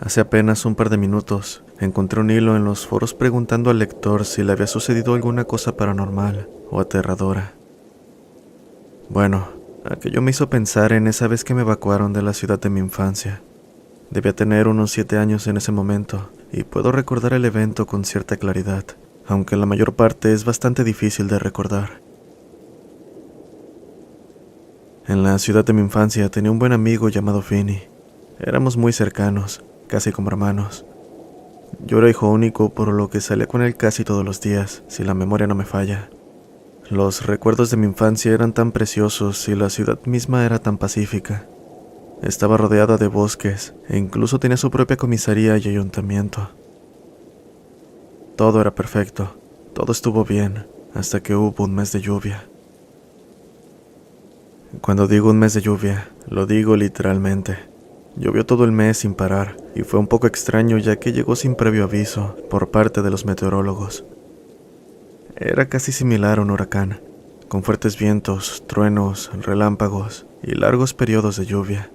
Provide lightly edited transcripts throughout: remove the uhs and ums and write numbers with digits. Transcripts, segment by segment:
Hace apenas un par de minutos, encontré un hilo en los foros preguntando al lector si le había sucedido alguna cosa paranormal o aterradora. Bueno, aquello me hizo pensar en esa vez que me evacuaron de la ciudad de mi infancia. Debía tener unos 7 años en ese momento, y puedo recordar el evento con cierta claridad, aunque la mayor parte es bastante difícil de recordar. En la ciudad de mi infancia tenía un buen amigo llamado Finny. Éramos muy cercanos, casi como hermanos. Yo era hijo único, por lo que salía con él casi todos los días, si la memoria no me falla. Los recuerdos de mi infancia eran tan preciosos y la ciudad misma era tan pacífica. Estaba rodeada de bosques e incluso tenía su propia comisaría y ayuntamiento. Todo era perfecto, todo estuvo bien, hasta que hubo un mes de lluvia. Cuando digo un mes de lluvia, lo digo literalmente. Llovió todo el mes sin parar, y fue un poco extraño ya que llegó sin previo aviso por parte de los meteorólogos. Era casi similar a un huracán, con fuertes vientos, truenos, relámpagos y largos periodos de lluvia.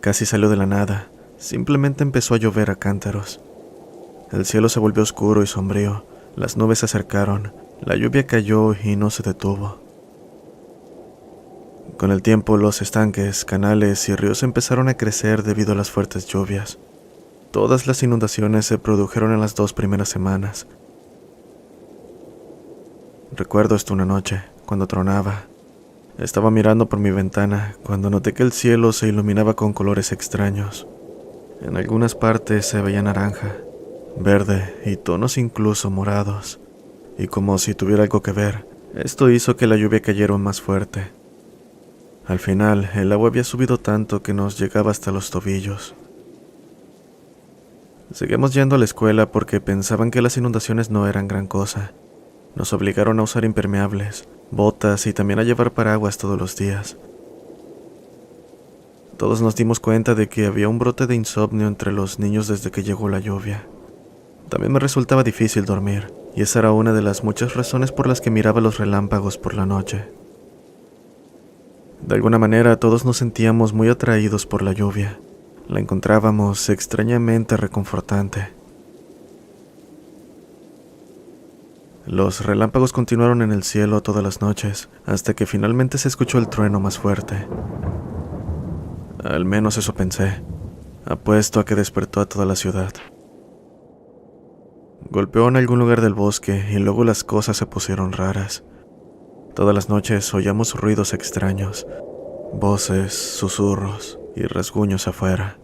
Casi salió de la nada, simplemente empezó a llover a cántaros. El cielo se volvió oscuro y sombrío, las nubes se acercaron, la lluvia cayó y no se detuvo. Con el tiempo, los estanques, canales y ríos empezaron a crecer debido a las fuertes lluvias. Todas las inundaciones se produjeron en las 2 primeras semanas. Recuerdo esto una noche, cuando tronaba. Estaba mirando por mi ventana cuando noté que el cielo se iluminaba con colores extraños. En algunas partes se veía naranja, verde y tonos incluso morados. Y como si tuviera algo que ver, esto hizo que la lluvia cayera más fuerte. Al final, el agua había subido tanto que nos llegaba hasta los tobillos. Seguimos yendo a la escuela porque pensaban que las inundaciones no eran gran cosa. Nos obligaron a usar impermeables, botas y también a llevar paraguas todos los días. Todos nos dimos cuenta de que había un brote de insomnio entre los niños desde que llegó la lluvia. También me resultaba difícil dormir, y esa era una de las muchas razones por las que miraba los relámpagos por la noche. De alguna manera todos nos sentíamos muy atraídos por la lluvia. La encontrábamos extrañamente reconfortante. Los relámpagos continuaron en el cielo todas las noches, hasta que finalmente se escuchó el trueno más fuerte. Al menos eso pensé. Apuesto a que despertó a toda la ciudad. Golpeó en algún lugar del bosque y luego las cosas se pusieron raras. Todas las noches oíamos ruidos extraños, voces, susurros y rasguños afuera.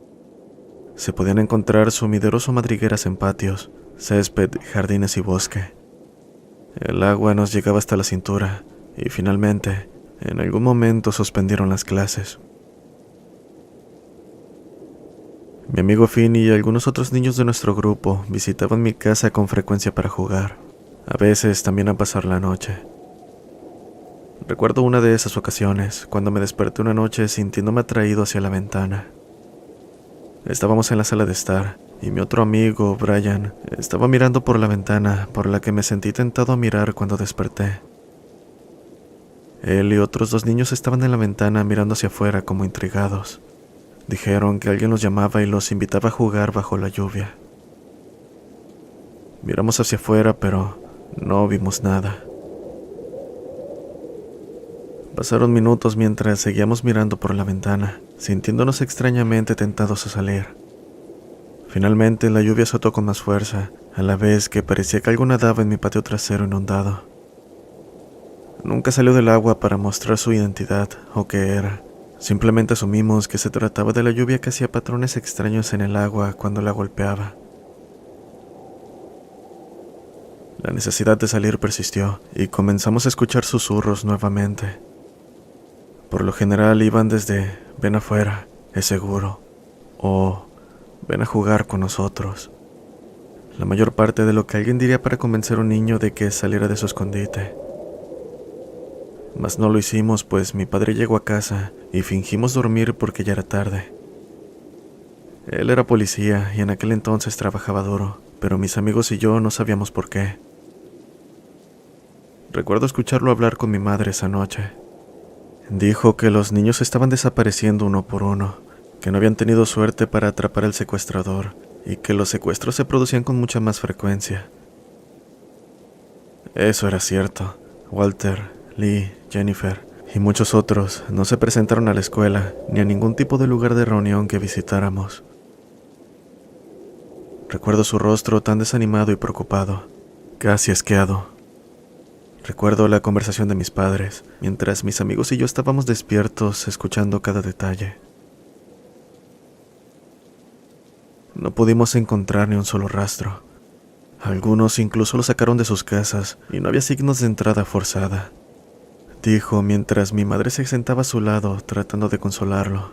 Se podían encontrar sumideros o madrigueras en patios, césped, jardines y bosque. El agua nos llegaba hasta la cintura y finalmente, en algún momento suspendieron las clases. Mi amigo Finn y algunos otros niños de nuestro grupo visitaban mi casa con frecuencia para jugar, a veces también a pasar la noche. Recuerdo una de esas ocasiones, cuando me desperté una noche sintiéndome atraído hacia la ventana. Estábamos en la sala de estar, y mi otro amigo, Brian, estaba mirando por la ventana por la que me sentí tentado a mirar cuando desperté. Él y otros 2 niños estaban en la ventana mirando hacia afuera como intrigados. Dijeron que alguien los llamaba y los invitaba a jugar bajo la lluvia. Miramos hacia afuera, pero no vimos nada. Pasaron minutos mientras seguíamos mirando por la ventana, sintiéndonos extrañamente tentados a salir. Finalmente la lluvia azotó con más fuerza, a la vez que parecía que algo nadaba en mi patio trasero inundado. Nunca salió del agua para mostrar su identidad o qué era. Simplemente asumimos que se trataba de la lluvia que hacía patrones extraños en el agua cuando la golpeaba. La necesidad de salir persistió y comenzamos a escuchar susurros nuevamente. Por lo general iban desde "ven afuera, es seguro" o "ven a jugar con nosotros". La mayor parte de lo que alguien diría para convencer a un niño de que saliera de su escondite. Mas no lo hicimos, pues mi padre llegó a casa y fingimos dormir porque ya era tarde. Él era policía y en aquel entonces trabajaba duro, pero mis amigos y yo no sabíamos por qué. Recuerdo escucharlo hablar con mi madre esa noche. Dijo que los niños estaban desapareciendo uno por uno, que no habían tenido suerte para atrapar al secuestrador y que los secuestros se producían con mucha más frecuencia. Eso era cierto. Walter, Lee, Jennifer y muchos otros no se presentaron a la escuela ni a ningún tipo de lugar de reunión que visitáramos. Recuerdo su rostro tan desanimado y preocupado, casi asqueado. Recuerdo la conversación de mis padres, mientras mis amigos y yo estábamos despiertos escuchando cada detalle. No pudimos encontrar ni un solo rastro. Algunos incluso lo sacaron de sus casas y no había signos de entrada forzada, dijo mientras mi madre se sentaba a su lado tratando de consolarlo.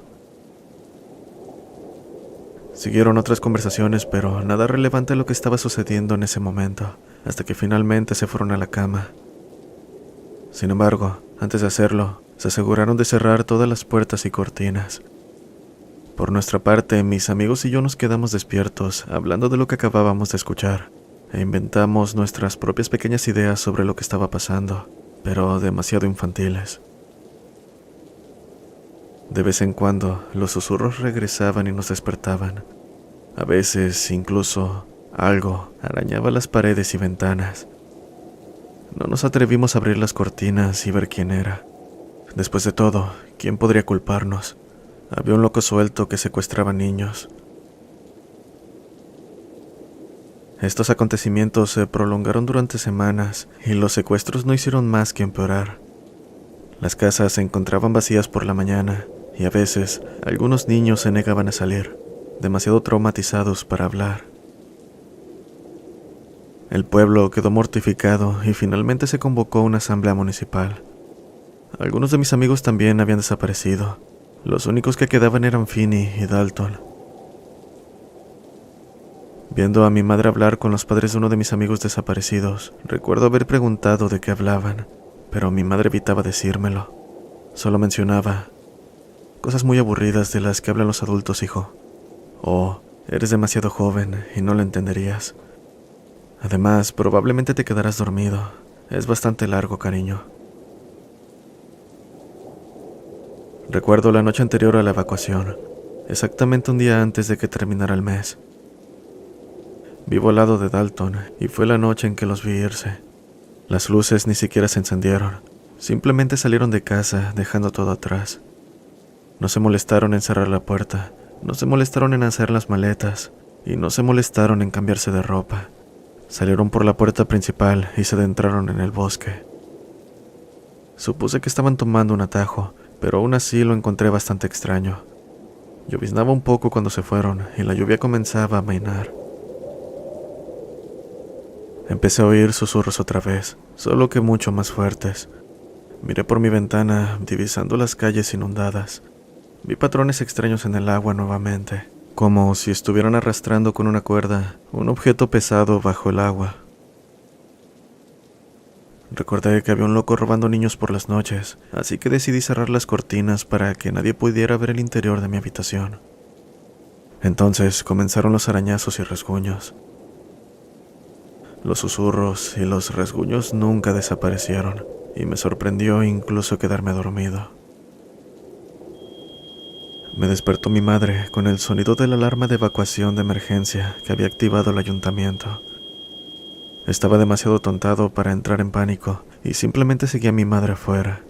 Siguieron otras conversaciones, pero nada relevante a lo que estaba sucediendo en ese momento, hasta que finalmente se fueron a la cama. Sin embargo, antes de hacerlo, se aseguraron de cerrar todas las puertas y cortinas. Por nuestra parte, mis amigos y yo nos quedamos despiertos, hablando de lo que acabábamos de escuchar, e inventamos nuestras propias pequeñas ideas sobre lo que estaba pasando, pero demasiado infantiles. De vez en cuando, los susurros regresaban y nos despertaban. A veces, incluso, algo arañaba las paredes y ventanas. No nos atrevimos a abrir las cortinas y ver quién era. Después de todo, ¿quién podría culparnos? Había un loco suelto que secuestraba niños. Estos acontecimientos se prolongaron durante semanas y los secuestros no hicieron más que empeorar. Las casas se encontraban vacías por la mañana y a veces algunos niños se negaban a salir, demasiado traumatizados para hablar. El pueblo quedó mortificado y finalmente se convocó una asamblea municipal. Algunos de mis amigos también habían desaparecido. Los únicos que quedaban eran Finney y Dalton. Viendo a mi madre hablar con los padres de uno de mis amigos desaparecidos, recuerdo haber preguntado de qué hablaban, pero mi madre evitaba decírmelo. Solo mencionaba cosas muy aburridas de las que hablan los adultos, hijo. O eres demasiado joven y no lo entenderías. Además, probablemente te quedarás dormido. Es bastante largo, cariño. Recuerdo la noche anterior a la evacuación, exactamente un día antes de que terminara el mes. Vivo al lado de Dalton y fue la noche en que los vi irse. Las luces ni siquiera se encendieron. Simplemente salieron de casa, dejando todo atrás. No se molestaron en cerrar la puerta, no se molestaron en hacer las maletas y no se molestaron en cambiarse de ropa. Salieron por la puerta principal y se adentraron en el bosque. Supuse que estaban tomando un atajo, pero aún así lo encontré bastante extraño. Lloviznaba un poco cuando se fueron y la lluvia comenzaba a amainar. Empecé a oír susurros otra vez, solo que mucho más fuertes. Miré por mi ventana, divisando las calles inundadas. Vi patrones extraños en el agua nuevamente, como si estuvieran arrastrando con una cuerda un objeto pesado bajo el agua. Recordé que había un loco robando niños por las noches, así que decidí cerrar las cortinas para que nadie pudiera ver el interior de mi habitación. Entonces comenzaron los arañazos y rasguños. Los susurros y los rasguños nunca desaparecieron, y me sorprendió incluso quedarme dormido. Me despertó mi madre con el sonido de la alarma de evacuación de emergencia que había activado el ayuntamiento. Estaba demasiado tontado para entrar en pánico y simplemente seguí a mi madre afuera.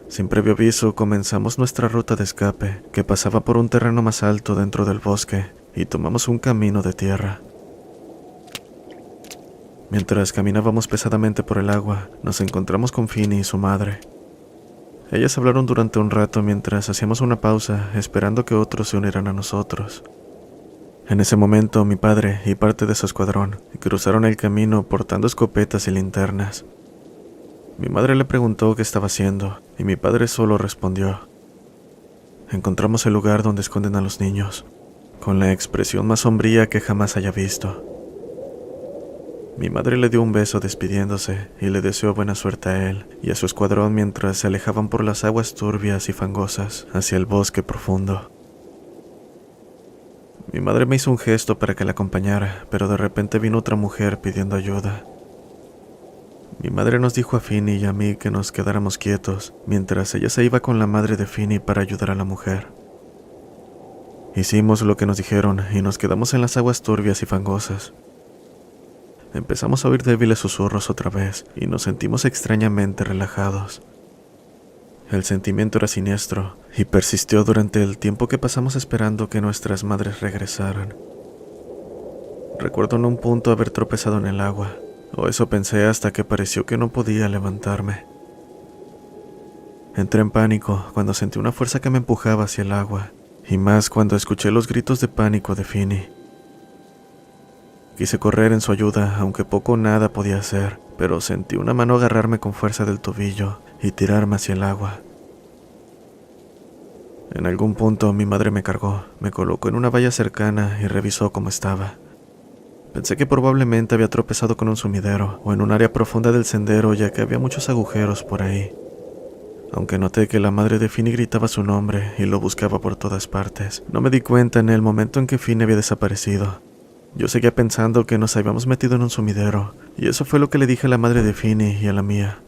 Sin previo aviso comenzamos nuestra ruta de escape, que pasaba por un terreno más alto dentro del bosque, y tomamos un camino de tierra. Mientras caminábamos pesadamente por el agua, nos encontramos con Finney y su madre. Ellas hablaron durante un rato mientras hacíamos una pausa, esperando que otros se unieran a nosotros. En ese momento, mi padre y parte de su escuadrón cruzaron el camino portando escopetas y linternas. Mi madre le preguntó qué estaba haciendo, y mi padre solo respondió: encontramos el lugar donde esconden a los niños, con la expresión más sombría que jamás haya visto. Mi madre le dio un beso despidiéndose y le deseó buena suerte a él y a su escuadrón mientras se alejaban por las aguas turbias y fangosas hacia el bosque profundo. Mi madre me hizo un gesto para que la acompañara, pero de repente vino otra mujer pidiendo ayuda. Mi madre nos dijo a Finny y a mí que nos quedáramos quietos, mientras ella se iba con la madre de Finny para ayudar a la mujer. Hicimos lo que nos dijeron y nos quedamos en las aguas turbias y fangosas. Empezamos a oír débiles susurros otra vez y nos sentimos extrañamente relajados. El sentimiento era siniestro y persistió durante el tiempo que pasamos esperando que nuestras madres regresaran. Recuerdo en un punto haber tropezado en el agua, o eso pensé hasta que pareció que no podía levantarme. Entré en pánico cuando sentí una fuerza que me empujaba hacia el agua, y más cuando escuché los gritos de pánico de Finny. Quise correr en su ayuda, aunque poco o nada podía hacer, pero sentí una mano agarrarme con fuerza del tobillo y tirarme hacia el agua. En algún punto mi madre me cargó, me colocó en una valla cercana y revisó cómo estaba. Pensé que probablemente había tropezado con un sumidero o en un área profunda del sendero, ya que había muchos agujeros por ahí. Aunque noté que la madre de Finny gritaba su nombre y lo buscaba por todas partes, no me di cuenta en el momento en que Finny había desaparecido. Yo seguía pensando que nos habíamos metido en un sumidero, y eso fue lo que le dije a la madre de Finny y a la mía.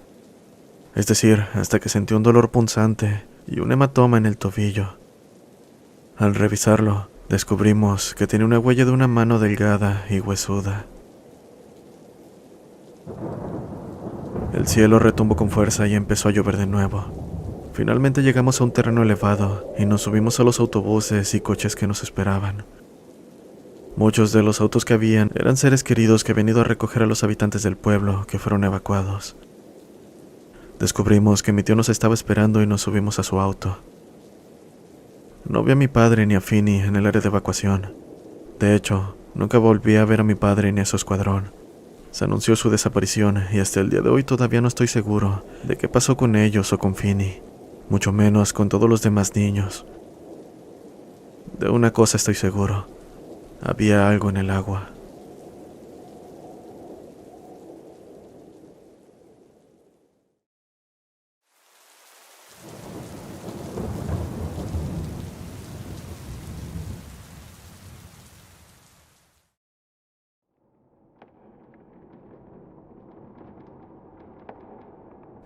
Es decir, hasta que sentí un dolor punzante y un hematoma en el tobillo. Al revisarlo, descubrimos que tenía una huella de una mano delgada y huesuda. El cielo retumbó con fuerza y empezó a llover de nuevo. Finalmente llegamos a un terreno elevado y nos subimos a los autobuses y coches que nos esperaban. Muchos de los autos que habían eran seres queridos que habían ido a recoger a los habitantes del pueblo que fueron evacuados. Descubrimos que mi tío nos estaba esperando y nos subimos a su auto. No vi a mi padre ni a Finny en el área de evacuación. De hecho, nunca volví a ver a mi padre ni a su escuadrón. Se anunció su desaparición y hasta el día de hoy todavía no estoy seguro de qué pasó con ellos o con Finny, mucho menos con todos los demás niños. De una cosa estoy seguro: había algo en el agua.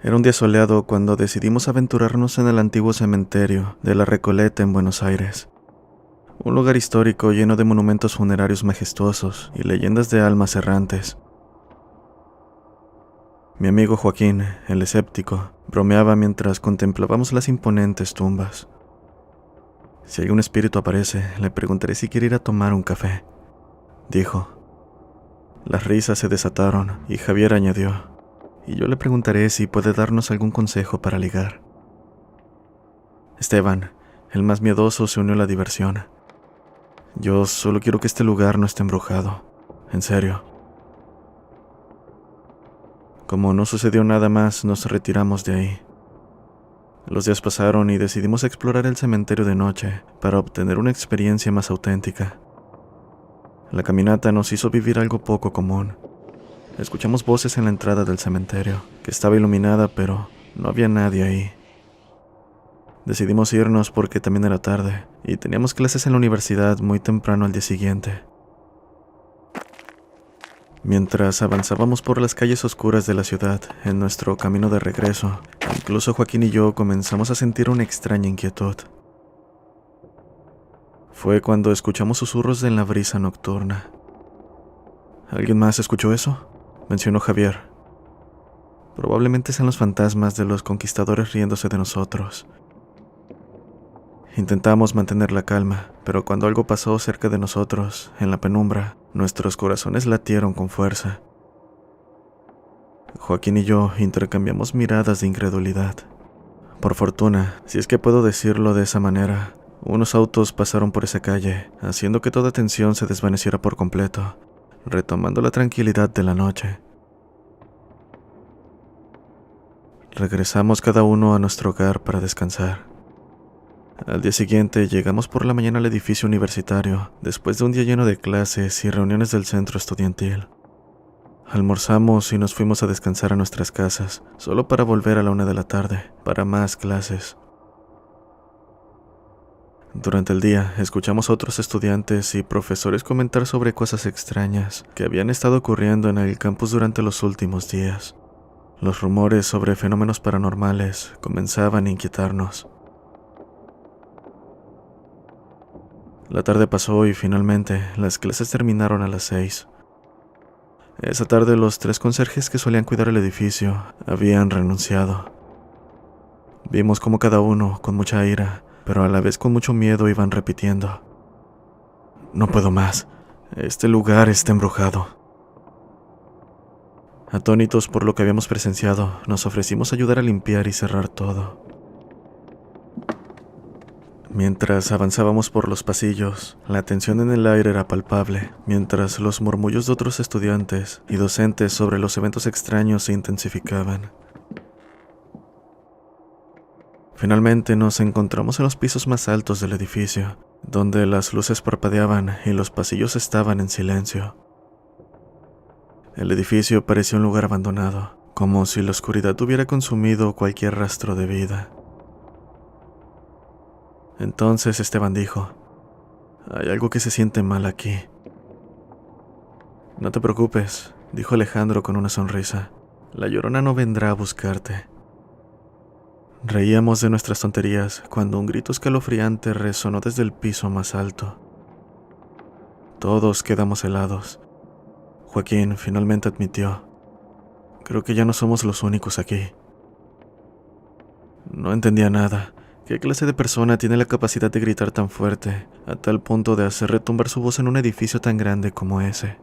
Era un día soleado cuando decidimos aventurarnos en el antiguo cementerio de La Recoleta en Buenos Aires. Un lugar histórico lleno de monumentos funerarios majestuosos y leyendas de almas errantes. Mi amigo Joaquín, el escéptico, bromeaba mientras contemplábamos las imponentes tumbas. Si algún espíritu aparece, le preguntaré si quiere ir a tomar un café, dijo. Las risas se desataron y Javier añadió: y yo le preguntaré si puede darnos algún consejo para ligar. Esteban, el más miedoso, se unió a la diversión. Yo solo quiero que este lugar no esté embrujado, en serio. Como no sucedió nada más, nos retiramos de ahí. Los días pasaron y decidimos explorar el cementerio de noche para obtener una experiencia más auténtica. La caminata nos hizo vivir algo poco común. Escuchamos voces en la entrada del cementerio, que estaba iluminada, pero no había nadie ahí. Decidimos irnos porque también era tarde, y teníamos clases en la universidad muy temprano al día siguiente. Mientras avanzábamos por las calles oscuras de la ciudad, en nuestro camino de regreso, incluso Joaquín y yo comenzamos a sentir una extraña inquietud. Fue cuando escuchamos susurros en la brisa nocturna. ¿Alguien más escuchó eso?, mencionó Javier. Probablemente sean los fantasmas de los conquistadores riéndose de nosotros. Intentamos mantener la calma, pero cuando algo pasó cerca de nosotros, en la penumbra, nuestros corazones latieron con fuerza. Joaquín y yo intercambiamos miradas de incredulidad. Por fortuna, si es que puedo decirlo de esa manera, unos autos pasaron por esa calle, haciendo que toda tensión se desvaneciera por completo, retomando la tranquilidad de la noche. Regresamos cada uno a nuestro hogar para descansar. Al día siguiente llegamos por la mañana al edificio universitario, después de un día lleno de clases y reuniones del centro estudiantil. Almorzamos y nos fuimos a descansar a nuestras casas, solo para volver a la 1 de la tarde, para más clases. Durante el día, escuchamos a otros estudiantes y profesores comentar sobre cosas extrañas que habían estado ocurriendo en el campus durante los últimos días. Los rumores sobre fenómenos paranormales comenzaban a inquietarnos. La tarde pasó y finalmente las clases terminaron a las 6. Esa tarde los 3 conserjes que solían cuidar el edificio habían renunciado. Vimos cómo cada uno, con mucha ira, pero a la vez con mucho miedo, iban repitiendo: "No puedo más, este lugar está embrujado". Atónitos por lo que habíamos presenciado, nos ofrecimos ayudar a limpiar y cerrar todo. Mientras avanzábamos por los pasillos, la tensión en el aire era palpable, mientras los murmullos de otros estudiantes y docentes sobre los eventos extraños se intensificaban. Finalmente nos encontramos en los pisos más altos del edificio, donde las luces parpadeaban y los pasillos estaban en silencio. El edificio parecía un lugar abandonado, como si la oscuridad hubiera consumido cualquier rastro de vida. Entonces Esteban dijo: "Hay algo que se siente mal aquí". "No te preocupes", dijo Alejandro con una sonrisa. "La Llorona no vendrá a buscarte". Reíamos de nuestras tonterías cuando un grito escalofriante resonó desde el piso más alto. Todos quedamos helados. Joaquín finalmente admitió: "Creo que ya no somos los únicos aquí". No entendía nada. ¿Qué clase de persona tiene la capacidad de gritar tan fuerte, a tal punto de hacer retumbar su voz en un edificio tan grande como ese?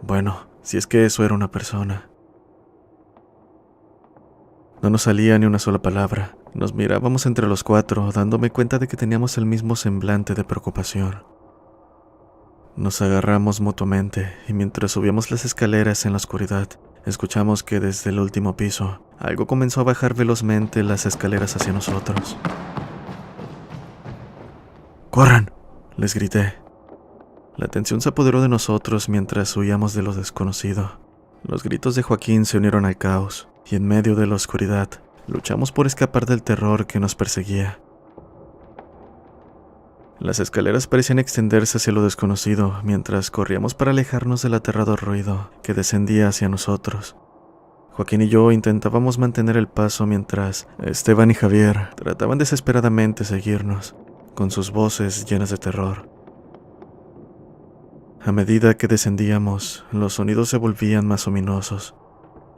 Bueno, si es que eso era una persona. No nos salía ni una sola palabra. Nos mirábamos entre los 4, dándome cuenta de que teníamos el mismo semblante de preocupación. Nos agarramos mutuamente, y mientras subíamos las escaleras en la oscuridad, escuchamos que desde el último piso, algo comenzó a bajar velozmente las escaleras hacia nosotros. ¡Corran!, les grité. La tensión se apoderó de nosotros mientras huíamos de lo desconocido. Los gritos de Joaquín se unieron al caos, y en medio de la oscuridad, luchamos por escapar del terror que nos perseguía. Las escaleras parecían extenderse hacia lo desconocido mientras corríamos para alejarnos del aterrador ruido que descendía hacia nosotros. Joaquín y yo intentábamos mantener el paso mientras Esteban y Javier trataban desesperadamente seguirnos, con sus voces llenas de terror. A medida que descendíamos, los sonidos se volvían más ominosos.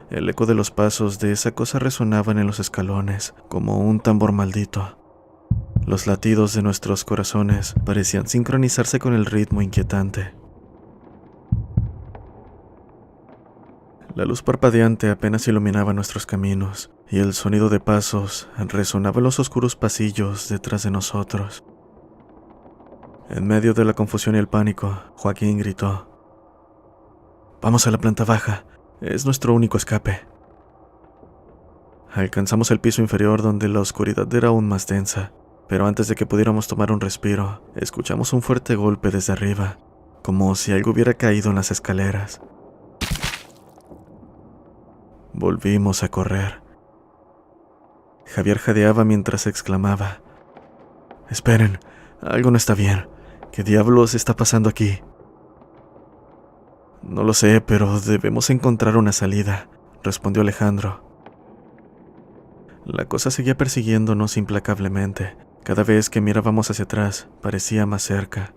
El eco de los pasos de esa cosa resonaban en los escalones como un tambor maldito. Los latidos de nuestros corazones parecían sincronizarse con el ritmo inquietante. La luz parpadeante apenas iluminaba nuestros caminos, y el sonido de pasos resonaba en los oscuros pasillos detrás de nosotros. En medio de la confusión y el pánico, Joaquín gritó: "Vamos a la planta baja, es nuestro único escape". Alcanzamos el piso inferior, donde la oscuridad era aún más densa. Pero antes de que pudiéramos tomar un respiro, escuchamos un fuerte golpe desde arriba, como si algo hubiera caído en las escaleras. Volvimos a correr. Javier jadeaba mientras exclamaba: "Esperen, algo no está bien. ¿Qué diablos está pasando aquí?". "No lo sé, pero debemos encontrar una salida", respondió Alejandro. La cosa seguía persiguiéndonos implacablemente. Cada vez que mirábamos hacia atrás, parecía más cerca.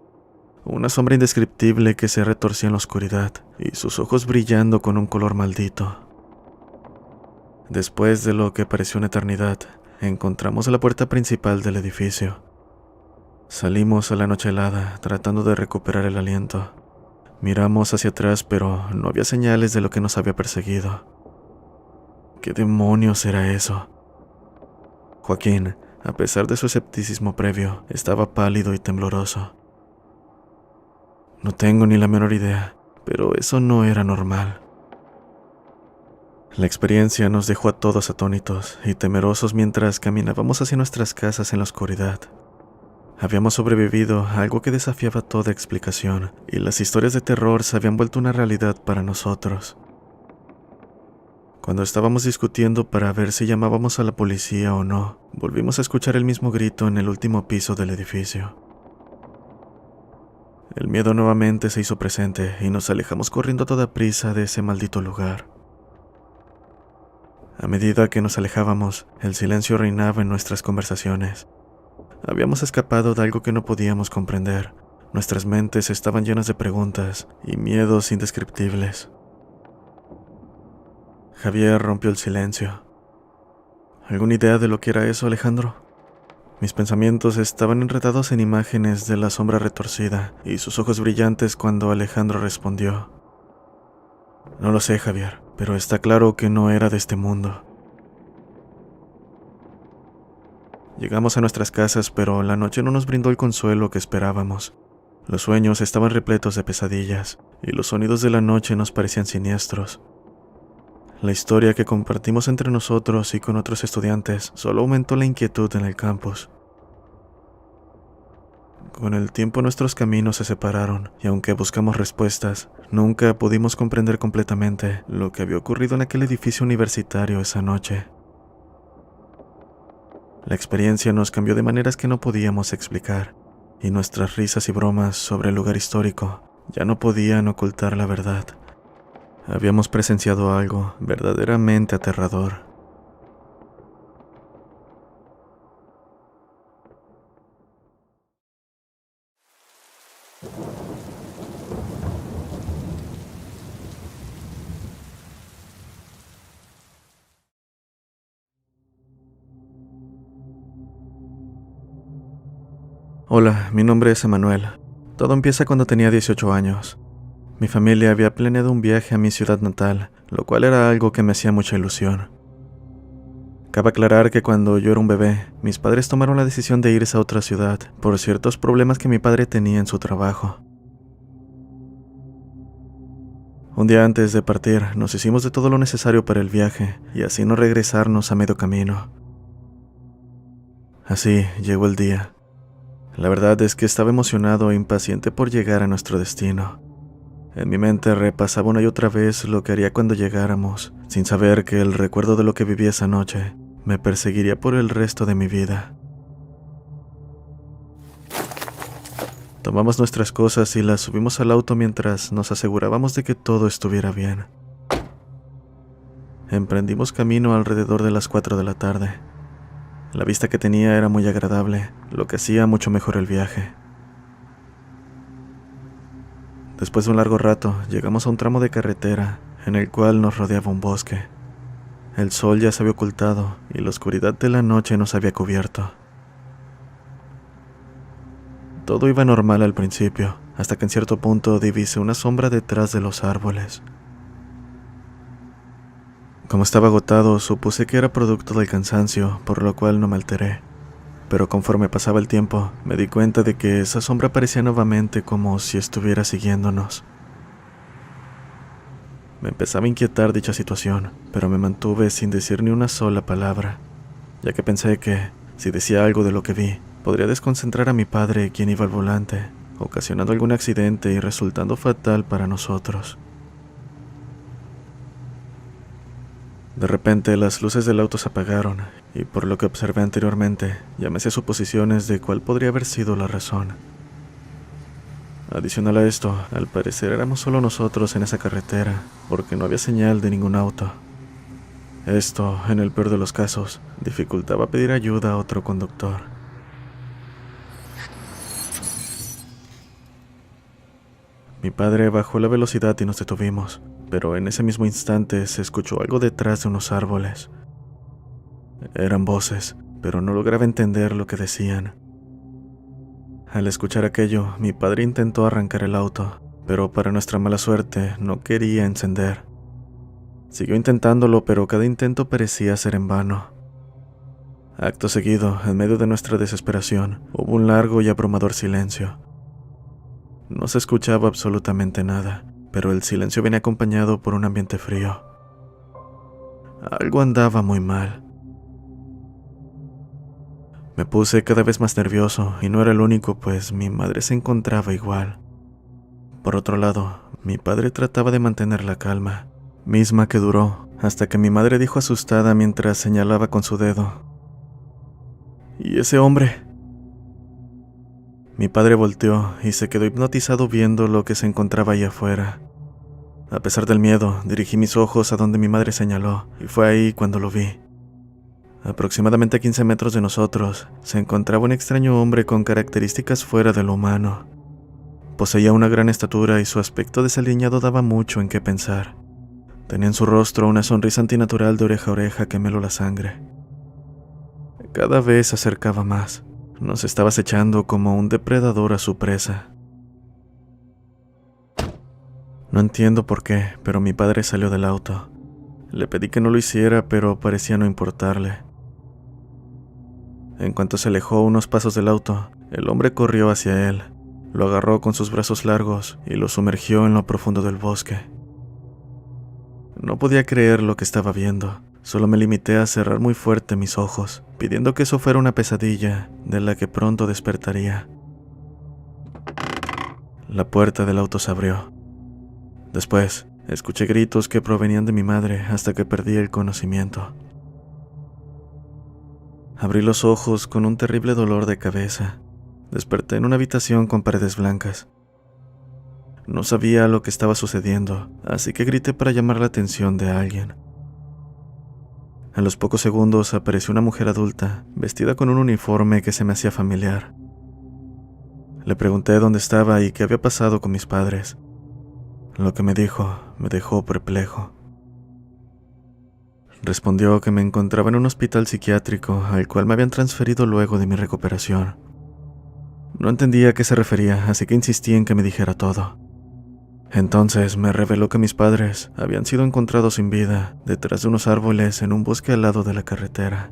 Una sombra indescriptible que se retorcía en la oscuridad, y sus ojos brillando con un color maldito. Después de lo que pareció una eternidad, encontramos la puerta principal del edificio. Salimos a la noche helada, tratando de recuperar el aliento. Miramos hacia atrás, pero no había señales de lo que nos había perseguido. ¿Qué demonios era eso? Joaquín, a pesar de su escepticismo previo, estaba pálido y tembloroso. No tengo ni la menor idea, pero eso no era normal. La experiencia nos dejó a todos atónitos y temerosos mientras caminábamos hacia nuestras casas en la oscuridad. Habíamos sobrevivido a algo que desafiaba toda explicación, y las historias de terror se habían vuelto una realidad para nosotros. Cuando estábamos discutiendo para ver si llamábamos a la policía o no, volvimos a escuchar el mismo grito en el último piso del edificio. El miedo nuevamente se hizo presente y nos alejamos corriendo a toda prisa de ese maldito lugar. A medida que nos alejábamos, el silencio reinaba en nuestras conversaciones. Habíamos escapado de algo que no podíamos comprender. Nuestras mentes estaban llenas de preguntas y miedos indescriptibles. Javier rompió el silencio. ¿Alguna idea de lo que era eso, Alejandro? Mis pensamientos estaban enredados en imágenes de la sombra retorcida y sus ojos brillantes cuando Alejandro respondió. No lo sé, Javier, pero está claro que no era de este mundo. Llegamos a nuestras casas, pero la noche no nos brindó el consuelo que esperábamos. Los sueños estaban repletos de pesadillas y los sonidos de la noche nos parecían siniestros. La historia que compartimos entre nosotros y con otros estudiantes solo aumentó la inquietud en el campus. Con el tiempo nuestros caminos se separaron y aunque buscamos respuestas, nunca pudimos comprender completamente lo que había ocurrido en aquel edificio universitario esa noche. La experiencia nos cambió de maneras que no podíamos explicar, y nuestras risas y bromas sobre el lugar histórico ya no podían ocultar la verdad. Habíamos presenciado algo verdaderamente aterrador. Hola, mi nombre es Emanuel. Todo empieza cuando tenía 18 años. Mi familia había planeado un viaje a mi ciudad natal, lo cual era algo que me hacía mucha ilusión. Cabe aclarar que cuando yo era un bebé, mis padres tomaron la decisión de irse a otra ciudad por ciertos problemas que mi padre tenía en su trabajo. Un día antes de partir, nos hicimos de todo lo necesario para el viaje y así no regresarnos a medio camino. Así llegó el día. La verdad es que estaba emocionado e impaciente por llegar a nuestro destino. En mi mente repasaba una y otra vez lo que haría cuando llegáramos, sin saber que el recuerdo de lo que viví esa noche me perseguiría por el resto de mi vida. Tomamos nuestras cosas y las subimos al auto mientras nos asegurábamos de que todo estuviera bien. Emprendimos camino alrededor de las 4 de la tarde. La vista que tenía era muy agradable, lo que hacía mucho mejor el viaje. Después de un largo rato, llegamos a un tramo de carretera, en el cual nos rodeaba un bosque. El sol ya se había ocultado y la oscuridad de la noche nos había cubierto. Todo iba normal al principio, hasta que en cierto punto divisé una sombra detrás de los árboles. Como estaba agotado, supuse que era producto del cansancio, por lo cual no me alteré. Pero conforme pasaba el tiempo, me di cuenta de que esa sombra aparecía nuevamente como si estuviera siguiéndonos. Me empezaba a inquietar dicha situación, pero me mantuve sin decir ni una sola palabra, ya que pensé que, si decía algo de lo que vi, podría desconcentrar a mi padre, quien iba al volante, ocasionando algún accidente y resultando fatal para nosotros. De repente las luces del auto se apagaron y por lo que observé anteriormente ya me hacía suposiciones de cuál podría haber sido la razón. Adicional a esto, al parecer éramos solo nosotros en esa carretera porque no había señal de ningún auto. Esto, en el peor de los casos, dificultaba pedir ayuda a otro conductor. Mi padre bajó la velocidad y nos detuvimos, pero en ese mismo instante se escuchó algo detrás de unos árboles. Eran voces, pero no lograba entender lo que decían. Al escuchar aquello, mi padre intentó arrancar el auto, pero para nuestra mala suerte no quería encender. Siguió intentándolo, pero cada intento parecía ser en vano. Acto seguido, en medio de nuestra desesperación, hubo un largo y abrumador silencio. No se escuchaba absolutamente nada, pero el silencio venía acompañado por un ambiente frío. Algo andaba muy mal. Me puse cada vez más nervioso y no era el único, pues mi madre se encontraba igual. Por otro lado, mi padre trataba de mantener la calma, misma que duró hasta que mi madre dijo asustada mientras señalaba con su dedo: ¿Y ese hombre? Mi padre volteó y se quedó hipnotizado viendo lo que se encontraba ahí afuera. A pesar del miedo, dirigí mis ojos a donde mi madre señaló, y fue ahí cuando lo vi. Aproximadamente a 15 metros de nosotros, se encontraba un extraño hombre con características fuera de lo humano. Poseía una gran estatura y su aspecto desaliñado daba mucho en qué pensar. Tenía en su rostro una sonrisa antinatural de oreja a oreja que me heló la sangre. Cada vez se acercaba más. Nos estaba acechando como un depredador a su presa. No entiendo por qué, pero mi padre salió del auto. Le pedí que no lo hiciera, pero parecía no importarle. En cuanto se alejó unos pasos del auto, el hombre corrió hacia él, lo agarró con sus brazos largos y lo sumergió en lo profundo del bosque. No podía creer lo que estaba viendo. Solo me limité a cerrar muy fuerte mis ojos, pidiendo que eso fuera una pesadilla de la que pronto despertaría. La puerta del auto se abrió. Después, escuché gritos que provenían de mi madre hasta que perdí el conocimiento. Abrí los ojos con un terrible dolor de cabeza. Desperté en una habitación con paredes blancas. No sabía lo que estaba sucediendo, así que grité para llamar la atención de alguien. A los pocos segundos apareció una mujer adulta, vestida con un uniforme que se me hacía familiar. Le pregunté dónde estaba y qué había pasado con mis padres. Lo que me dijo me dejó perplejo. Respondió que me encontraba en un hospital psiquiátrico al cual me habían transferido luego de mi recuperación. No entendía a qué se refería, así que insistí en que me dijera todo. Entonces me reveló que mis padres habían sido encontrados sin vida detrás de unos árboles en un bosque al lado de la carretera.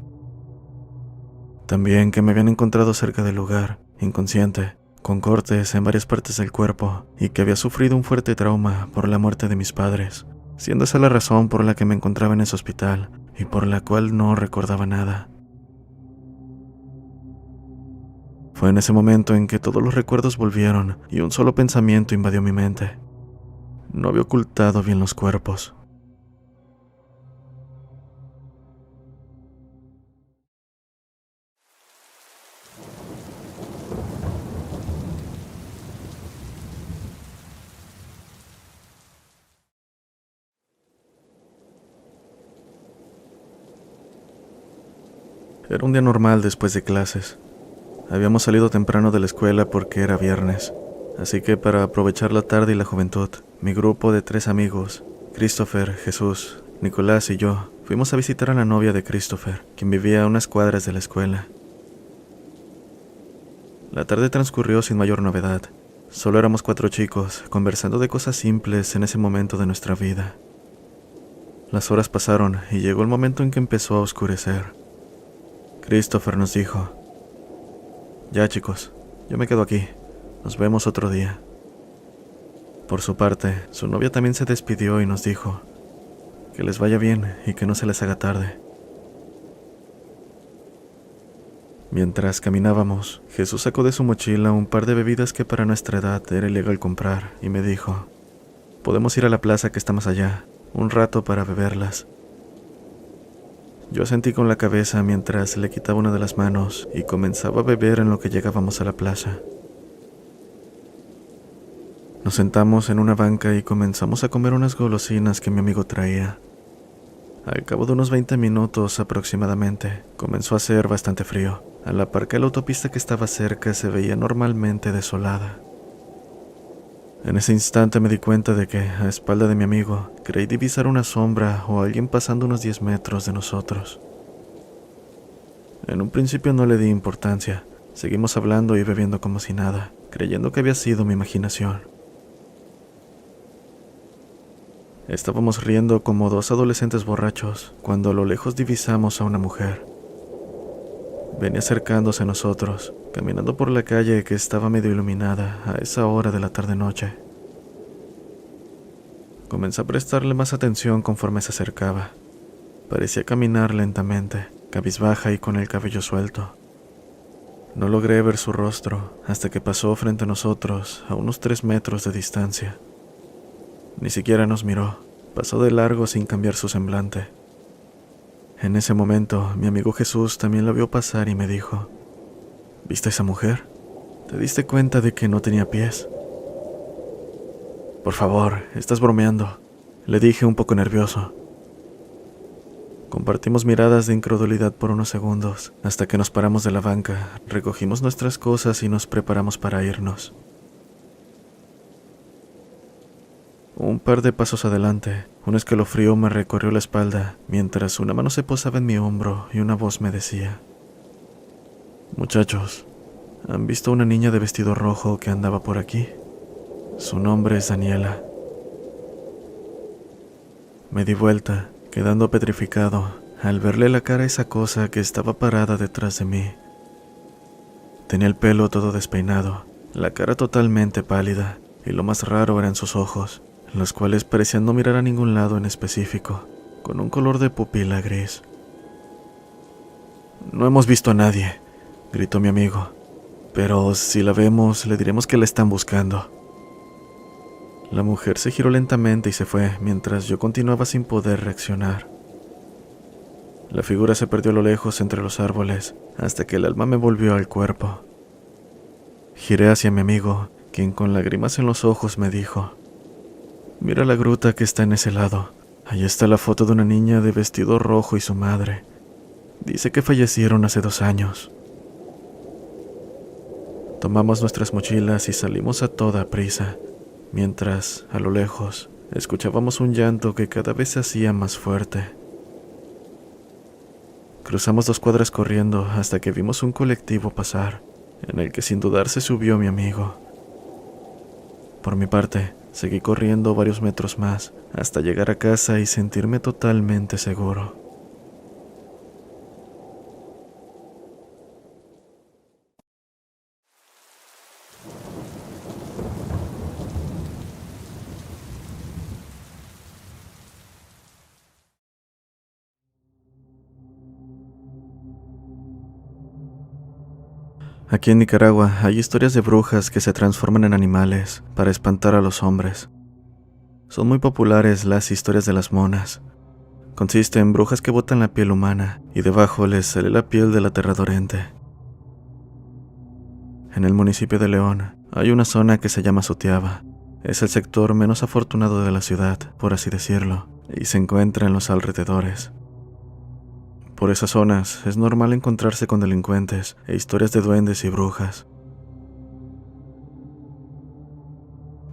También que me habían encontrado cerca del lugar, inconsciente, con cortes en varias partes del cuerpo y que había sufrido un fuerte trauma por la muerte de mis padres, siendo esa la razón por la que me encontraba en ese hospital y por la cual no recordaba nada. Fue en ese momento en que todos los recuerdos volvieron y un solo pensamiento invadió mi mente. No había ocultado bien los cuerpos. Era un día normal después de clases. Habíamos salido temprano de la escuela porque era viernes, así que para aprovechar la tarde y la juventud, mi grupo de 3 amigos, Christopher, Jesús, Nicolás y yo, fuimos a visitar a la novia de Christopher, quien vivía a unas cuadras de la escuela. La tarde transcurrió sin mayor novedad. Solo éramos 4 chicos, conversando de cosas simples en ese momento de nuestra vida. Las horas pasaron y llegó el momento en que empezó a oscurecer. Christopher nos dijo: «Ya chicos, yo me quedo aquí. Nos vemos otro día». Por su parte, su novia también se despidió y nos dijo: «Que les vaya bien y que no se les haga tarde». Mientras caminábamos, Jesús sacó de su mochila un par de bebidas que para nuestra edad era ilegal comprar y me dijo: «Podemos ir a la plaza que está más allá, un rato para beberlas». Yo asentí con la cabeza mientras le quitaba una de las manos y comenzaba a beber en lo que llegábamos a la plaza. Nos sentamos en una banca y comenzamos a comer unas golosinas que mi amigo traía. Al cabo de unos 20 minutos aproximadamente, comenzó a hacer bastante frío. A la par que la autopista que estaba cerca se veía normalmente desolada. En ese instante me di cuenta de que, a espalda de mi amigo, creí divisar una sombra o alguien pasando unos 10 metros de nosotros. En un principio no le di importancia. Seguimos hablando y bebiendo como si nada, creyendo que había sido mi imaginación. Estábamos riendo como 2 adolescentes borrachos, cuando a lo lejos divisamos a una mujer. Venía acercándose a nosotros, caminando por la calle que estaba medio iluminada a esa hora de la tarde-noche. Comencé a prestarle más atención conforme se acercaba. Parecía caminar lentamente, cabizbaja y con el cabello suelto. No logré ver su rostro hasta que pasó frente a nosotros a unos 3 metros de distancia. Ni siquiera nos miró, Pasó de largo sin cambiar su semblante. En ese momento, mi amigo Jesús también la vio pasar y me dijo: ¿Viste a esa mujer? ¿Te diste cuenta de que no tenía pies? Por favor, estás bromeando, le dije un poco nervioso. Compartimos miradas de incredulidad por unos segundos, hasta que nos paramos de la banca, recogimos nuestras cosas y nos preparamos para irnos. Un par de pasos adelante, un escalofrío me recorrió la espalda, mientras una mano se posaba en mi hombro y una voz me decía: Muchachos, ¿han visto una niña de vestido rojo que andaba por aquí? Su nombre es Daniela. Me di vuelta, quedando petrificado, al verle la cara a esa cosa que estaba parada detrás de mí. Tenía el pelo todo despeinado, la cara totalmente pálida, y lo más raro eran sus ojos, los cuales parecían no mirar a ningún lado en específico, con un color de pupila gris. No hemos visto a nadie, gritó mi amigo, pero si la vemos, le diremos que la están buscando. La mujer se giró lentamente y se fue, mientras yo continuaba sin poder reaccionar. La figura se perdió a lo lejos entre los árboles, hasta que el alma me volvió al cuerpo. Giré hacia mi amigo, quien con lágrimas en los ojos me dijo: Mira la gruta que está en ese lado. Ahí está la foto de una niña de vestido rojo y su madre. Dice que fallecieron hace 2 años. Tomamos nuestras mochilas y salimos a toda prisa, mientras, a lo lejos, escuchábamos un llanto que cada vez se hacía más fuerte. Cruzamos 2 cuadras corriendo hasta que vimos un colectivo pasar, en el que sin dudar se subió mi amigo. Por mi parte, seguí corriendo varios metros más hasta llegar a casa y sentirme totalmente seguro. Aquí en Nicaragua hay historias de brujas que se transforman en animales para espantar a los hombres. Son muy populares las historias de las monas. Consiste en brujas que botan la piel humana y debajo les sale la piel del aterrador ente. En el municipio de León hay una zona que se llama Sutiaba. Es el sector menos afortunado de la ciudad, por así decirlo, y se encuentra en los alrededores. Por esas zonas es normal encontrarse con delincuentes e historias de duendes y brujas.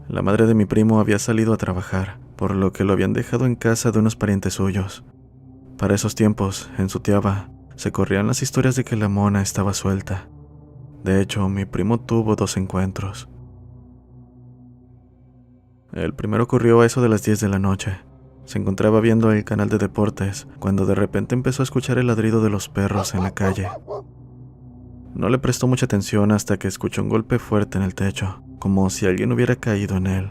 La madre de mi primo había salido a trabajar, por lo que lo habían dejado en casa de unos parientes suyos. Para esos tiempos, en Sutiaba, se corrían las historias de que la mona estaba suelta. De hecho, mi primo tuvo 2 encuentros. El primero ocurrió a eso de las 10 de la noche. Se encontraba viendo el canal de deportes cuando de repente empezó a escuchar el ladrido de los perros en la calle. No le prestó mucha atención hasta que escuchó un golpe fuerte en el techo, como si alguien hubiera caído en él.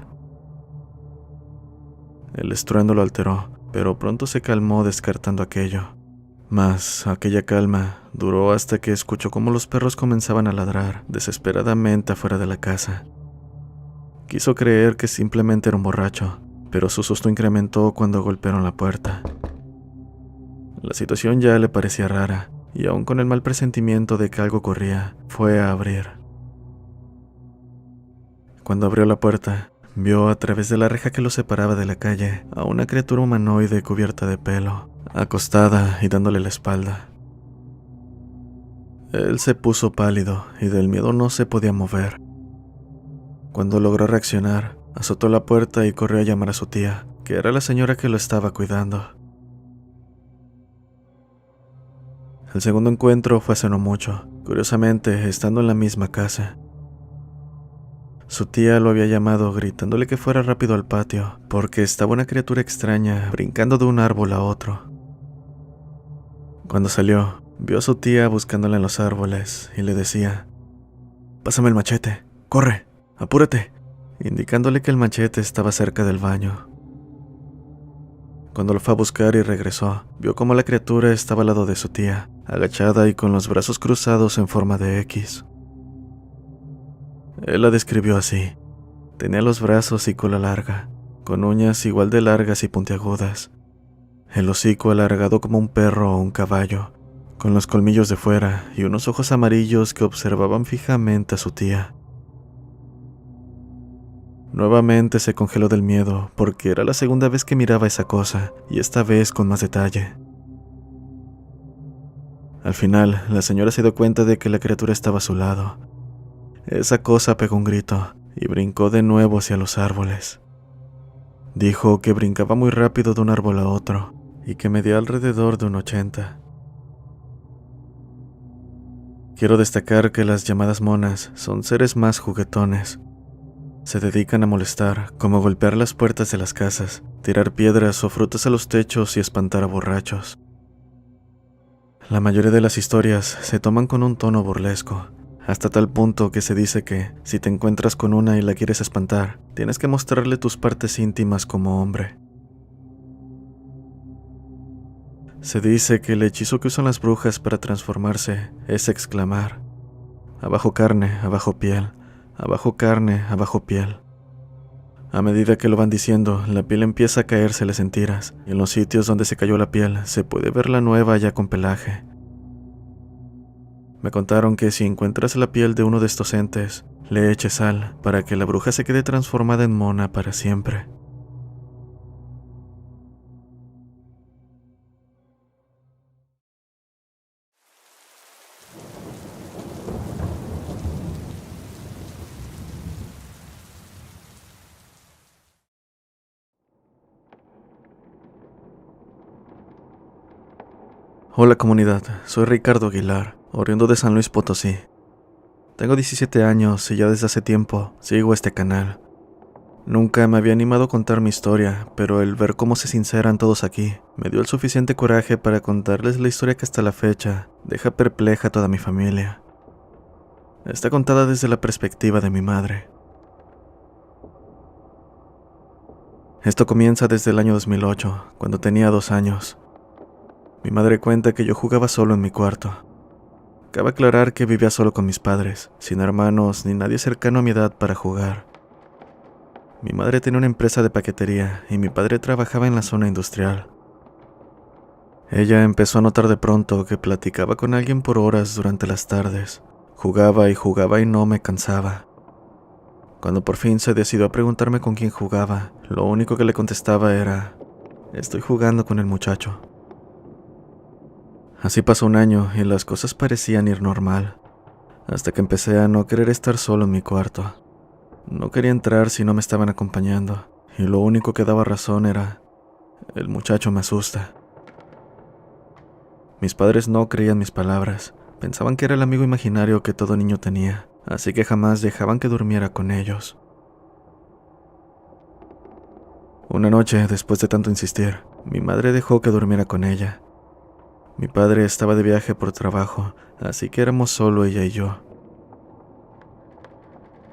El estruendo lo alteró, pero pronto se calmó descartando aquello. Mas aquella calma duró hasta que escuchó cómo los perros comenzaban a ladrar desesperadamente afuera de la casa. Quiso creer que simplemente era un borracho, pero su susto incrementó cuando golpearon la puerta. La situación ya le parecía rara, y aún con el mal presentimiento de que algo ocurría, fue a abrir. Cuando abrió la puerta, vio a través de la reja que lo separaba de la calle a una criatura humanoide cubierta de pelo, acostada y dándole la espalda. Él se puso pálido y del miedo no se podía mover. Cuando logró reaccionar, azotó la puerta y corrió a llamar a su tía, que era la señora que lo estaba cuidando. El segundo encuentro fue hace no mucho, curiosamente estando en la misma casa. Su tía lo había llamado gritándole que fuera rápido al patio, porque estaba una criatura extraña brincando de un árbol a otro. Cuando salió, vio a su tía buscándola en los árboles y le decía: «Pásame el machete, corre, apúrate», indicándole que el machete estaba cerca del baño. Cuando lo fue a buscar y regresó, vio cómo la criatura estaba al lado de su tía, agachada y con los brazos cruzados en forma de X. Él la describió así. Tenía los brazos y cola larga, con uñas igual de largas y puntiagudas, el hocico alargado como un perro o un caballo, con los colmillos de fuera y unos ojos amarillos que observaban fijamente a su tía. Nuevamente se congeló del miedo, porque era la segunda vez que miraba esa cosa, y esta vez con más detalle. Al final, la señora se dio cuenta de que la criatura estaba a su lado. Esa cosa pegó un grito y brincó de nuevo hacia los árboles. Dijo que brincaba muy rápido de un árbol a otro y que medía alrededor de un 80. Quiero destacar que las llamadas monas son seres más juguetones. Se dedican a molestar, como golpear las puertas de las casas, tirar piedras o frutas a los techos y espantar a borrachos. La mayoría de las historias se toman con un tono burlesco, hasta tal punto que se dice que, si te encuentras con una y la quieres espantar, tienes que mostrarle tus partes íntimas como hombre. Se dice que el hechizo que usan las brujas para transformarse es exclamar: abajo carne, abajo piel, abajo carne, abajo piel. A medida que lo van diciendo, la piel empieza a caérseles en tiras, y en los sitios donde se cayó la piel se puede ver la nueva ya con pelaje. Me contaron que si encuentras la piel de uno de estos entes, le eches sal para que la bruja se quede transformada en mona para siempre. Hola comunidad, soy Ricardo Aguilar, oriundo de San Luis Potosí. Tengo 17 años y ya desde hace tiempo sigo este canal. Nunca me había animado a contar mi historia, pero el ver cómo se sinceran todos aquí me dio el suficiente coraje para contarles la historia que hasta la fecha deja perpleja a toda mi familia. Está contada desde la perspectiva de mi madre. Esto comienza desde el año 2008, cuando tenía 2 años. Mi madre cuenta que yo jugaba solo en mi cuarto. Cabe aclarar que vivía solo con mis padres, sin hermanos ni nadie cercano a mi edad para jugar. Mi madre tenía una empresa de paquetería y mi padre trabajaba en la zona industrial. Ella empezó a notar de pronto que platicaba con alguien por horas durante las tardes. Jugaba y no me cansaba. Cuando por fin se decidió a preguntarme con quién jugaba, lo único que le contestaba era: estoy jugando con el muchacho. Así pasó un año y las cosas parecían ir normal, hasta que empecé a no querer estar solo en mi cuarto. No quería entrar si no me estaban acompañando, y lo único que daba razón era: el muchacho me asusta. Mis padres no creían mis palabras, pensaban que era el amigo imaginario que todo niño tenía, así que jamás dejaban que durmiera con ellos. Una noche, después de tanto insistir, mi madre dejó que durmiera con ella. Mi padre estaba de viaje por trabajo, así que éramos solo ella y yo.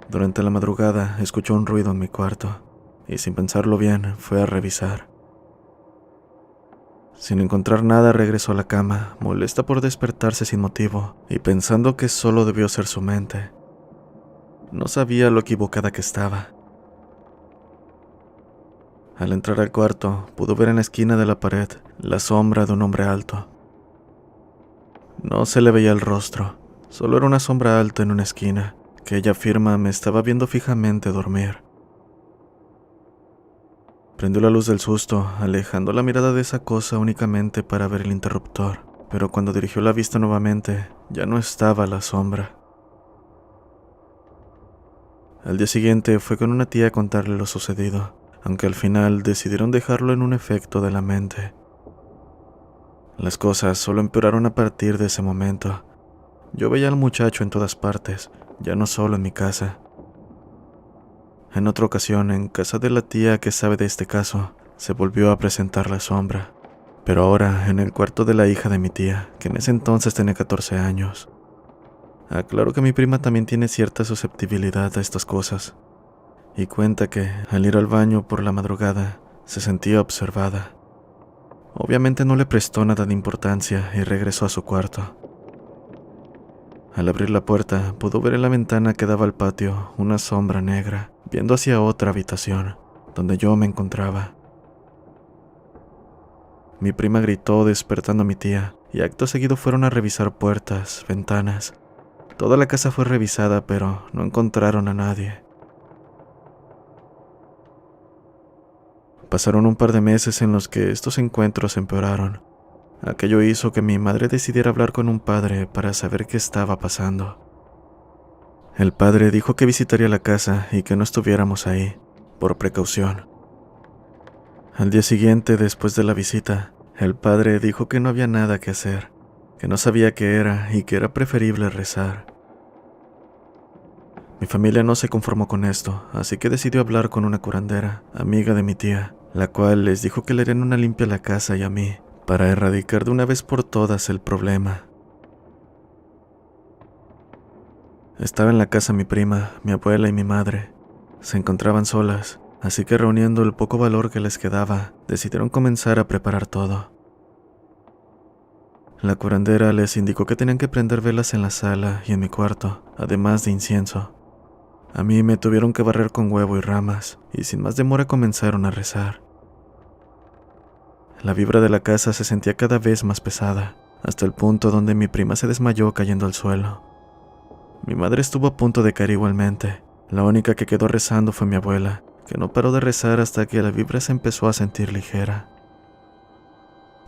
Durante la madrugada escuchó un ruido en mi cuarto, y sin pensarlo bien, fue a revisar. Sin encontrar nada, regresó a la cama, molesta por despertarse sin motivo, y pensando que solo debió ser su mente. No sabía lo equivocada que estaba. Al entrar al cuarto, pudo ver en la esquina de la pared la sombra de un hombre alto. No se le veía el rostro, solo era una sombra alta en una esquina, que ella afirma me estaba viendo fijamente dormir. Prendió la luz del susto, alejando la mirada de esa cosa únicamente para ver el interruptor, pero cuando dirigió la vista nuevamente, ya no estaba la sombra. Al día siguiente fue con una tía a contarle lo sucedido, aunque al final decidieron dejarlo en un efecto de la mente. Las cosas solo empeoraron a partir de ese momento. Yo veía al muchacho en todas partes, ya no solo en mi casa. En otra ocasión, en casa de la tía que sabe de este caso, se volvió a presentar la sombra, pero ahora en el cuarto de la hija de mi tía, que en ese entonces tenía 14 años. Aclaro que mi prima también tiene cierta susceptibilidad a estas cosas, y cuenta que, al ir al baño por la madrugada, se sentía observada. Obviamente no le prestó nada de importancia y regresó a su cuarto. Al abrir la puerta, pudo ver en la ventana que daba al patio una sombra negra, viendo hacia otra habitación, donde yo me encontraba. Mi prima gritó despertando a mi tía, y acto seguido fueron a revisar puertas, ventanas. Toda la casa fue revisada, pero no encontraron a nadie. Pasaron un par de meses en los que estos encuentros empeoraron. Aquello hizo que mi madre decidiera hablar con un padre para saber qué estaba pasando. El padre dijo que visitaría la casa y que no estuviéramos ahí, por precaución. Al día siguiente, después de la visita, el padre dijo que no había nada que hacer, que no sabía qué era y que era preferible rezar. Mi familia no se conformó con esto, así que decidió hablar con una curandera, amiga de mi tía, la cual les dijo que le harían una limpia a la casa y a mí, para erradicar de una vez por todas el problema. Estaba en la casa mi prima, mi abuela y mi madre. Se encontraban solas, así que reuniendo el poco valor que les quedaba, decidieron comenzar a preparar todo. La curandera les indicó que tenían que prender velas en la sala y en mi cuarto, además de incienso. A mí me tuvieron que barrer con huevo y ramas, y sin más demora comenzaron a rezar. La vibra de la casa se sentía cada vez más pesada, hasta el punto donde mi prima se desmayó cayendo al suelo. Mi madre estuvo a punto de caer igualmente. La única que quedó rezando fue mi abuela, que no paró de rezar hasta que la vibra se empezó a sentir ligera.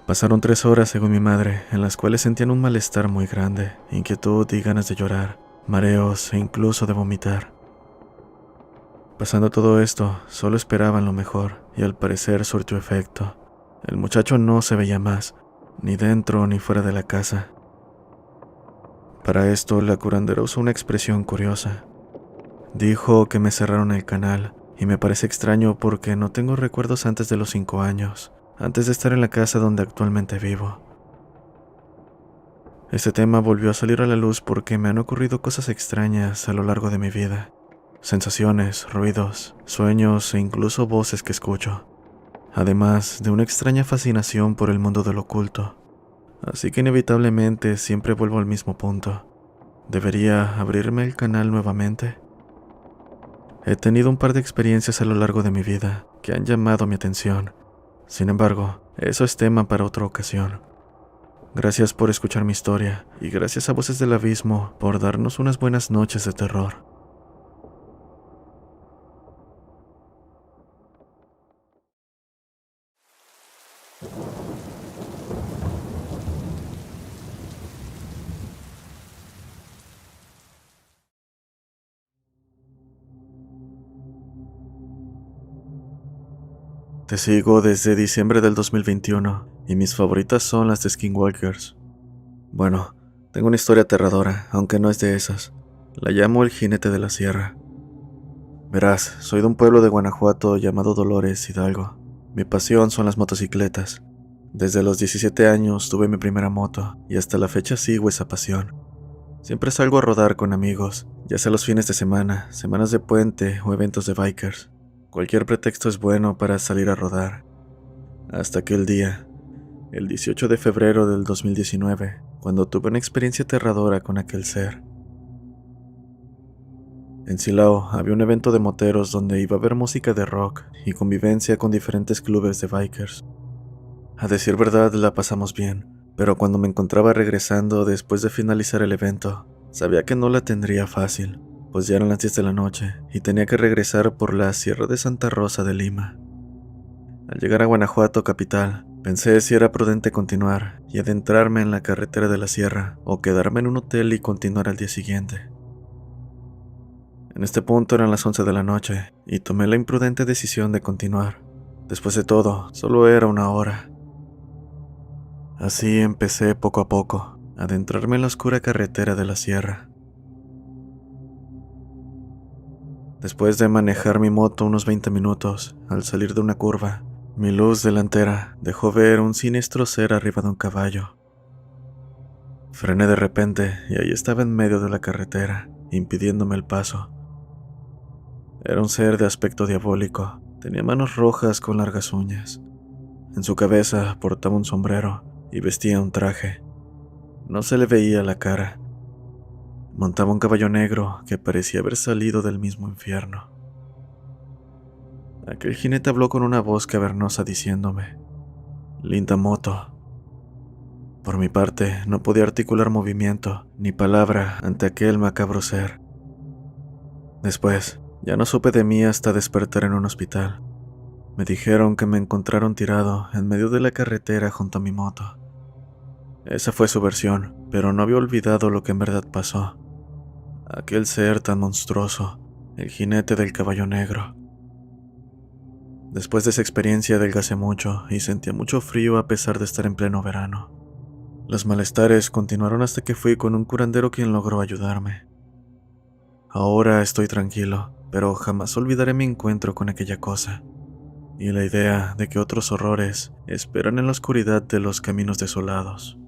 Pasaron 3 horas, según mi madre, en las cuales sentían un malestar muy grande, inquietud y ganas de llorar, mareos e incluso de vomitar. Pasando todo esto, solo esperaban lo mejor, y al parecer surtió efecto. El muchacho no se veía más, ni dentro ni fuera de la casa. Para esto, la curandera usó una expresión curiosa. Dijo que me cerraron el canal, y me parece extraño porque no tengo recuerdos antes de los 5 años, antes de estar en la casa donde actualmente vivo. Este tema volvió a salir a la luz porque me han ocurrido cosas extrañas a lo largo de mi vida. Sensaciones, ruidos, sueños e incluso voces que escucho. Además de una extraña fascinación por el mundo del oculto. Así que inevitablemente siempre vuelvo al mismo punto. ¿Debería abrirme el canal nuevamente? He tenido un par de experiencias a lo largo de mi vida que han llamado mi atención. Sin embargo, eso es tema para otra ocasión. Gracias por escuchar mi historia y gracias a Voces del Abismo por darnos unas buenas noches de terror. Te sigo desde diciembre del 2021 y mis favoritas son las de Skinwalkers. Bueno, tengo una historia aterradora, aunque no es de esas. La llamo El Jinete de la Sierra. Verás, soy de un pueblo de Guanajuato llamado Dolores, Hidalgo. Mi pasión son las motocicletas. Desde los 17 años tuve mi primera moto y hasta la fecha sigo esa pasión. Siempre salgo a rodar con amigos, ya sea los fines de semana, semanas de puente o eventos de bikers. Cualquier pretexto es bueno para salir a rodar. Hasta aquel día, el 18 de febrero del 2019, cuando tuve una experiencia aterradora con aquel ser. En Silao había un evento de moteros donde iba a haber música de rock y convivencia con diferentes clubes de bikers. A decir verdad, la pasamos bien, pero cuando me encontraba regresando después de finalizar el evento, sabía que no la tendría fácil, pues ya eran las 10 de la noche y tenía que regresar por la Sierra de Santa Rosa de Lima. Al llegar a Guanajuato capital, pensé si era prudente continuar y adentrarme en la carretera de la sierra o quedarme en un hotel y continuar al día siguiente. En este punto eran las 11 de la noche y tomé la imprudente decisión de continuar. Después de todo, solo era una hora. Así empecé poco a poco a adentrarme en la oscura carretera de la sierra. Después de manejar mi moto unos 20 minutos, al salir de una curva, mi luz delantera dejó ver un siniestro ser arriba de un caballo. Frené de repente y ahí estaba en medio de la carretera, impidiéndome el paso. Era un ser de aspecto diabólico, tenía manos rojas con largas uñas. En su cabeza portaba un sombrero y vestía un traje. No se le veía la cara. Montaba un caballo negro que parecía haber salido del mismo infierno. Aquel jinete habló con una voz cavernosa diciéndome: «Linda moto». Por mi parte, no podía articular movimiento ni palabra ante aquel macabro ser. Después, ya no supe de mí hasta despertar en un hospital. Me dijeron que me encontraron tirado en medio de la carretera junto a mi moto. Esa fue su versión, pero no había olvidado lo que en verdad pasó. Aquel ser tan monstruoso, el jinete del caballo negro. Después de esa experiencia adelgacé mucho y sentía mucho frío a pesar de estar en pleno verano. Los malestares continuaron hasta que fui con un curandero quien logró ayudarme. Ahora estoy tranquilo, pero jamás olvidaré mi encuentro con aquella cosa, y la idea de que otros horrores esperan en la oscuridad de los caminos desolados.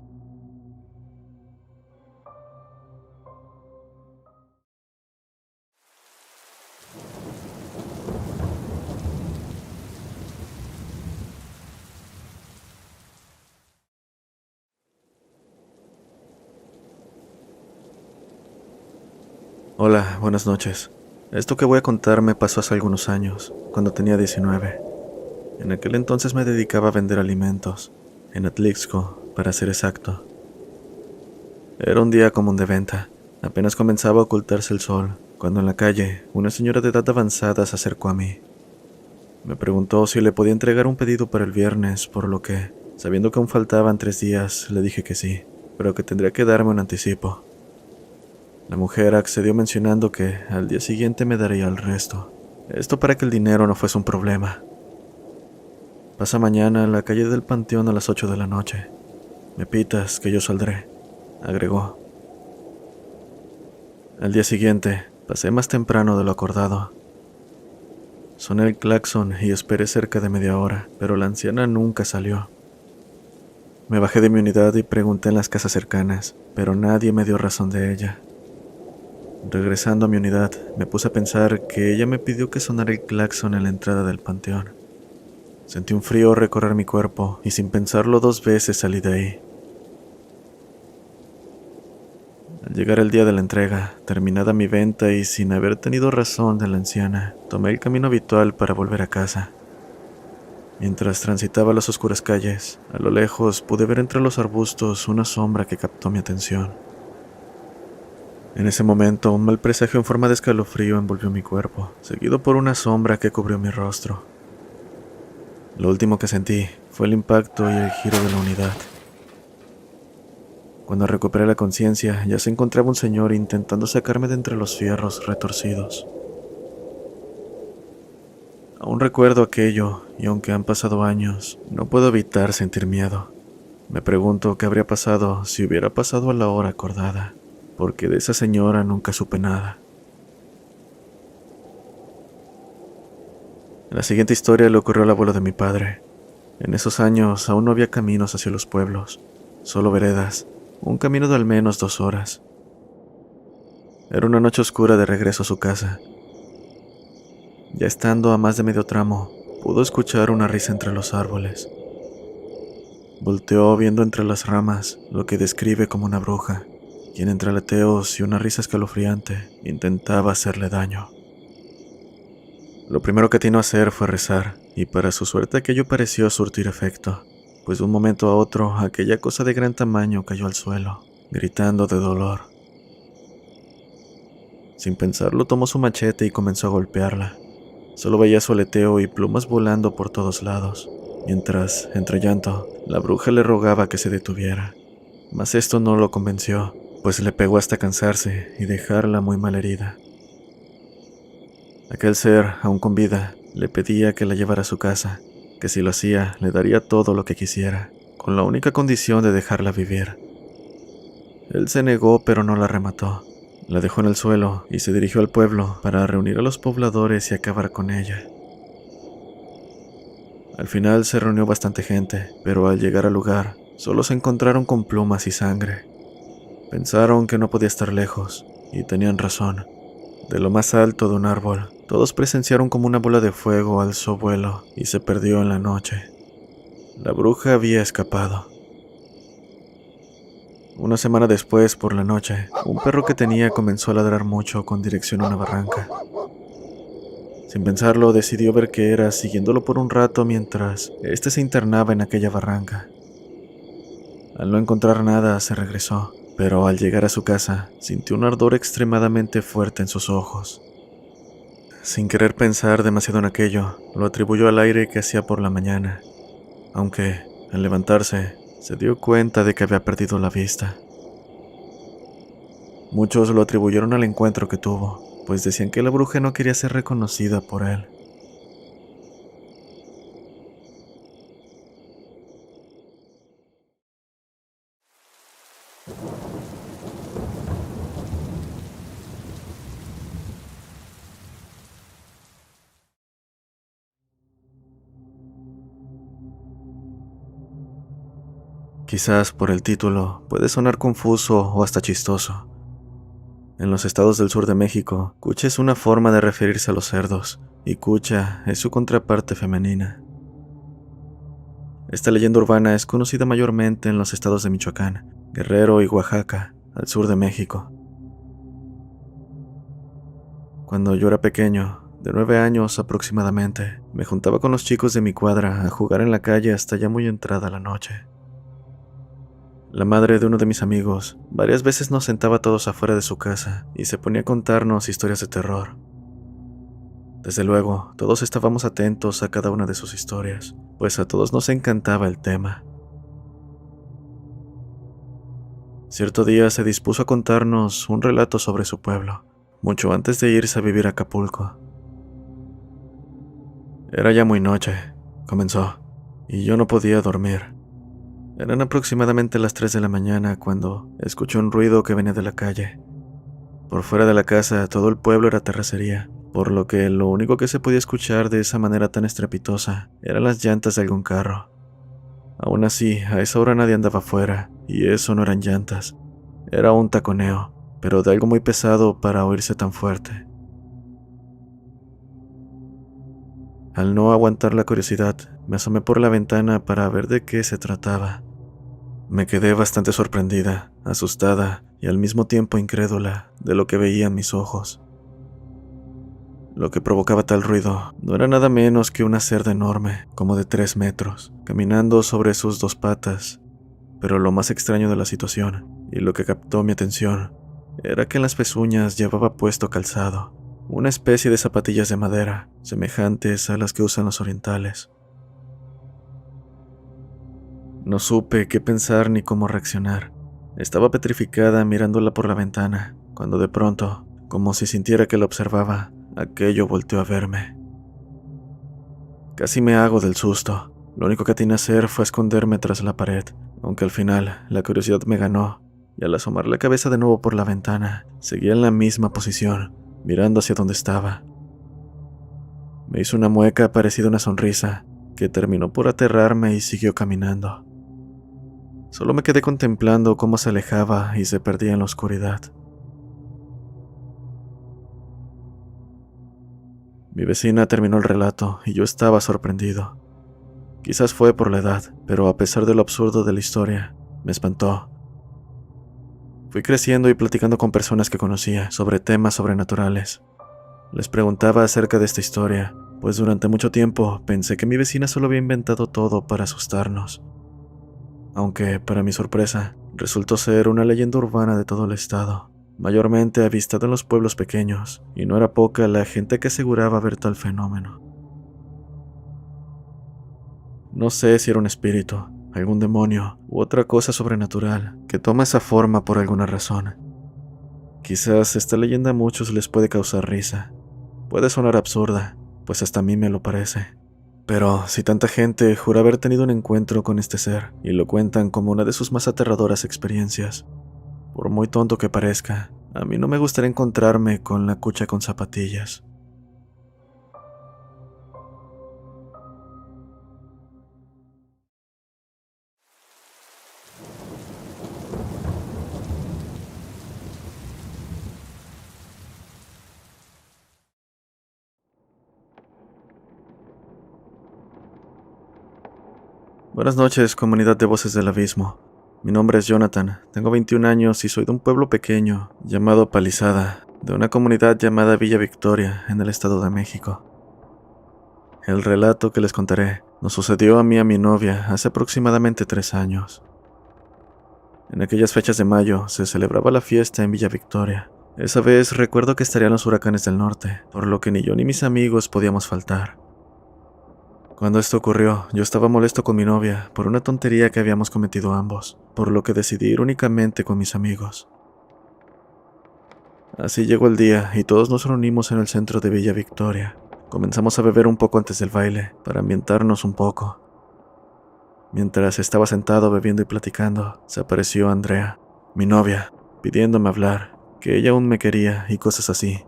Hola, buenas noches. Esto que voy a contar me pasó hace algunos años, cuando tenía 19. En aquel entonces me dedicaba a vender alimentos, en Atlixco, para ser exacto. Era un día común de venta. Apenas comenzaba a ocultarse el sol, cuando en la calle, una señora de edad avanzada se acercó a mí. Me preguntó si le podía entregar un pedido para el viernes, por lo que, sabiendo que aún faltaban 3 días, le dije que sí, pero que tendría que darme un anticipo. La mujer accedió mencionando que al día siguiente me daría el resto. Esto para que el dinero no fuese un problema. Pasa mañana en la calle del Panteón a las 8 de la noche. Me pitas que yo saldré, agregó. Al día siguiente, pasé más temprano de lo acordado. Soné el claxon y esperé cerca de media hora, pero la anciana nunca salió. Me bajé de mi unidad y pregunté en las casas cercanas, pero nadie me dio razón de ella. Regresando a mi unidad, me puse a pensar que ella me pidió que sonara el claxon en la entrada del panteón. Sentí un frío recorrer mi cuerpo y sin pensarlo 2 veces salí de ahí. Al llegar el día de la entrega, terminada mi venta y sin haber tenido razón de la anciana, tomé el camino habitual para volver a casa. Mientras transitaba las oscuras calles, a lo lejos pude ver entre los arbustos una sombra que captó mi atención. En ese momento, un mal presagio en forma de escalofrío envolvió mi cuerpo, seguido por una sombra que cubrió mi rostro. Lo último que sentí fue el impacto y el giro de la unidad. Cuando recuperé la conciencia, ya se encontraba un señor intentando sacarme de entre los fierros retorcidos. Aún recuerdo aquello, y aunque han pasado años, no puedo evitar sentir miedo. Me pregunto qué habría pasado si hubiera pasado a la hora acordada, porque de esa señora nunca supe nada. La siguiente historia le ocurrió al abuelo de mi padre. En esos años aún no había caminos hacia los pueblos, solo veredas, un camino de al menos 2 horas. Era una noche oscura de regreso a su casa. Ya estando a más de medio tramo, pudo escuchar una risa entre los árboles. Volteó viendo entre las ramas lo que describe como una bruja, quien entre aleteos y una risa escalofriante intentaba hacerle daño. Lo primero que atinó a hacer fue rezar, y para su suerte aquello pareció surtir efecto, pues de un momento a otro aquella cosa de gran tamaño cayó al suelo, gritando de dolor. Sin pensarlo tomó su machete y comenzó a golpearla. Solo veía su aleteo y plumas volando por todos lados, mientras, entre llanto, la bruja le rogaba que se detuviera. Mas esto no lo convenció, pues le pegó hasta cansarse y dejarla muy mal herida. Aquel ser, aún con vida, le pedía que la llevara a su casa, que si lo hacía le daría todo lo que quisiera, con la única condición de dejarla vivir. Él se negó, pero no la remató. La dejó en el suelo y se dirigió al pueblo para reunir a los pobladores y acabar con ella. Al final se reunió bastante gente, pero al llegar al lugar, solo se encontraron con plumas y sangre. Pensaron que no podía estar lejos, y tenían razón. De lo más alto de un árbol, todos presenciaron como una bola de fuego alzó vuelo y se perdió en la noche. La bruja había escapado. Una semana después, por la noche, un perro que tenía comenzó a ladrar mucho con dirección a una barranca. Sin pensarlo, decidió ver qué era, siguiéndolo por un rato mientras éste se internaba en aquella barranca. Al no encontrar nada, se regresó, pero al llegar a su casa, sintió un ardor extremadamente fuerte en sus ojos. Sin querer pensar demasiado en aquello, lo atribuyó al aire que hacía por la mañana, aunque, al levantarse, se dio cuenta de que había perdido la vista. Muchos lo atribuyeron al encuentro que tuvo, pues decían que la bruja no quería ser reconocida por él. Quizás por el título puede sonar confuso o hasta chistoso. En los estados del sur de México, cucha es una forma de referirse a los cerdos, y cucha es su contraparte femenina. Esta leyenda urbana es conocida mayormente en los estados de Michoacán, Guerrero y Oaxaca, al sur de México. Cuando yo era pequeño, de 9 años aproximadamente, me juntaba con los chicos de mi cuadra a jugar en la calle hasta ya muy entrada la noche. La madre de uno de mis amigos varias veces nos sentaba todos afuera de su casa y se ponía a contarnos historias de terror. Desde luego, todos estábamos atentos a cada una de sus historias, pues a todos nos encantaba el tema. Cierto día se dispuso a contarnos un relato sobre su pueblo, mucho antes de irse a vivir a Acapulco. Era ya muy noche, comenzó, y yo no podía dormir. Eran aproximadamente las 3 de la mañana cuando escuché un ruido que venía de la calle. Por fuera de la casa todo el pueblo era terracería, por lo que lo único que se podía escuchar de esa manera tan estrepitosa eran las llantas de algún carro. Aún así, a esa hora nadie andaba afuera, y eso no eran llantas. Era un taconeo, pero de algo muy pesado para oírse tan fuerte. Al no aguantar la curiosidad, me asomé por la ventana para ver de qué se trataba. Me quedé bastante sorprendida, asustada y al mismo tiempo incrédula de lo que veía en mis ojos. Lo que provocaba tal ruido no era nada menos que una cerda enorme, como de 3 metros, caminando sobre sus 2 patas. Pero lo más extraño de la situación, y lo que captó mi atención, era que en las pezuñas llevaba puesto calzado, una especie de zapatillas de madera, semejantes a las que usan los orientales. No supe qué pensar ni cómo reaccionar. Estaba petrificada mirándola por la ventana, cuando de pronto, como si sintiera que la observaba, aquello volteó a verme. Casi me hago del susto. Lo único que atiné a hacer fue esconderme tras la pared, aunque al final la curiosidad me ganó, y al asomar la cabeza de nuevo por la ventana, seguía en la misma posición, mirando hacia donde estaba. Me hizo una mueca parecida a una sonrisa, que terminó por aterrarme y siguió caminando. Solo me quedé contemplando cómo se alejaba y se perdía en la oscuridad. Mi vecina terminó el relato y yo estaba sorprendido. Quizás fue por la edad, pero a pesar de lo absurdo de la historia, me espantó. Fui creciendo y platicando con personas que conocía sobre temas sobrenaturales. Les preguntaba acerca de esta historia, pues durante mucho tiempo pensé que mi vecina solo había inventado todo para asustarnos. Aunque, para mi sorpresa, resultó ser una leyenda urbana de todo el estado, mayormente avistada en los pueblos pequeños, y no era poca la gente que aseguraba ver tal fenómeno. No sé si era un espíritu, algún demonio u otra cosa sobrenatural que toma esa forma por alguna razón. Quizás esta leyenda a muchos les puede causar risa. Puede sonar absurda, pues hasta a mí me lo parece. Pero si tanta gente jura haber tenido un encuentro con este ser y lo cuentan como una de sus más aterradoras experiencias, por muy tonto que parezca, a mí no me gustaría encontrarme con la cucha con zapatillas. Buenas noches, comunidad de Voces del Abismo. Mi nombre es Jonathan, tengo 21 años y soy de un pueblo pequeño llamado Palizada, de una comunidad llamada Villa Victoria, en el Estado de México. El relato que les contaré nos sucedió a mí y a mi novia hace aproximadamente 3 años. En aquellas fechas de mayo se celebraba la fiesta en Villa Victoria. Esa vez recuerdo que estarían los huracanes del norte, por lo que ni yo ni mis amigos podíamos faltar. Cuando esto ocurrió, yo estaba molesto con mi novia por una tontería que habíamos cometido ambos, por lo que decidí ir únicamente con mis amigos. Así llegó el día y todos nos reunimos en el centro de Villa Victoria. Comenzamos a beber un poco antes del baile, para ambientarnos un poco. Mientras estaba sentado bebiendo y platicando, se apareció Andrea, mi novia, pidiéndome hablar, que ella aún me quería y cosas así.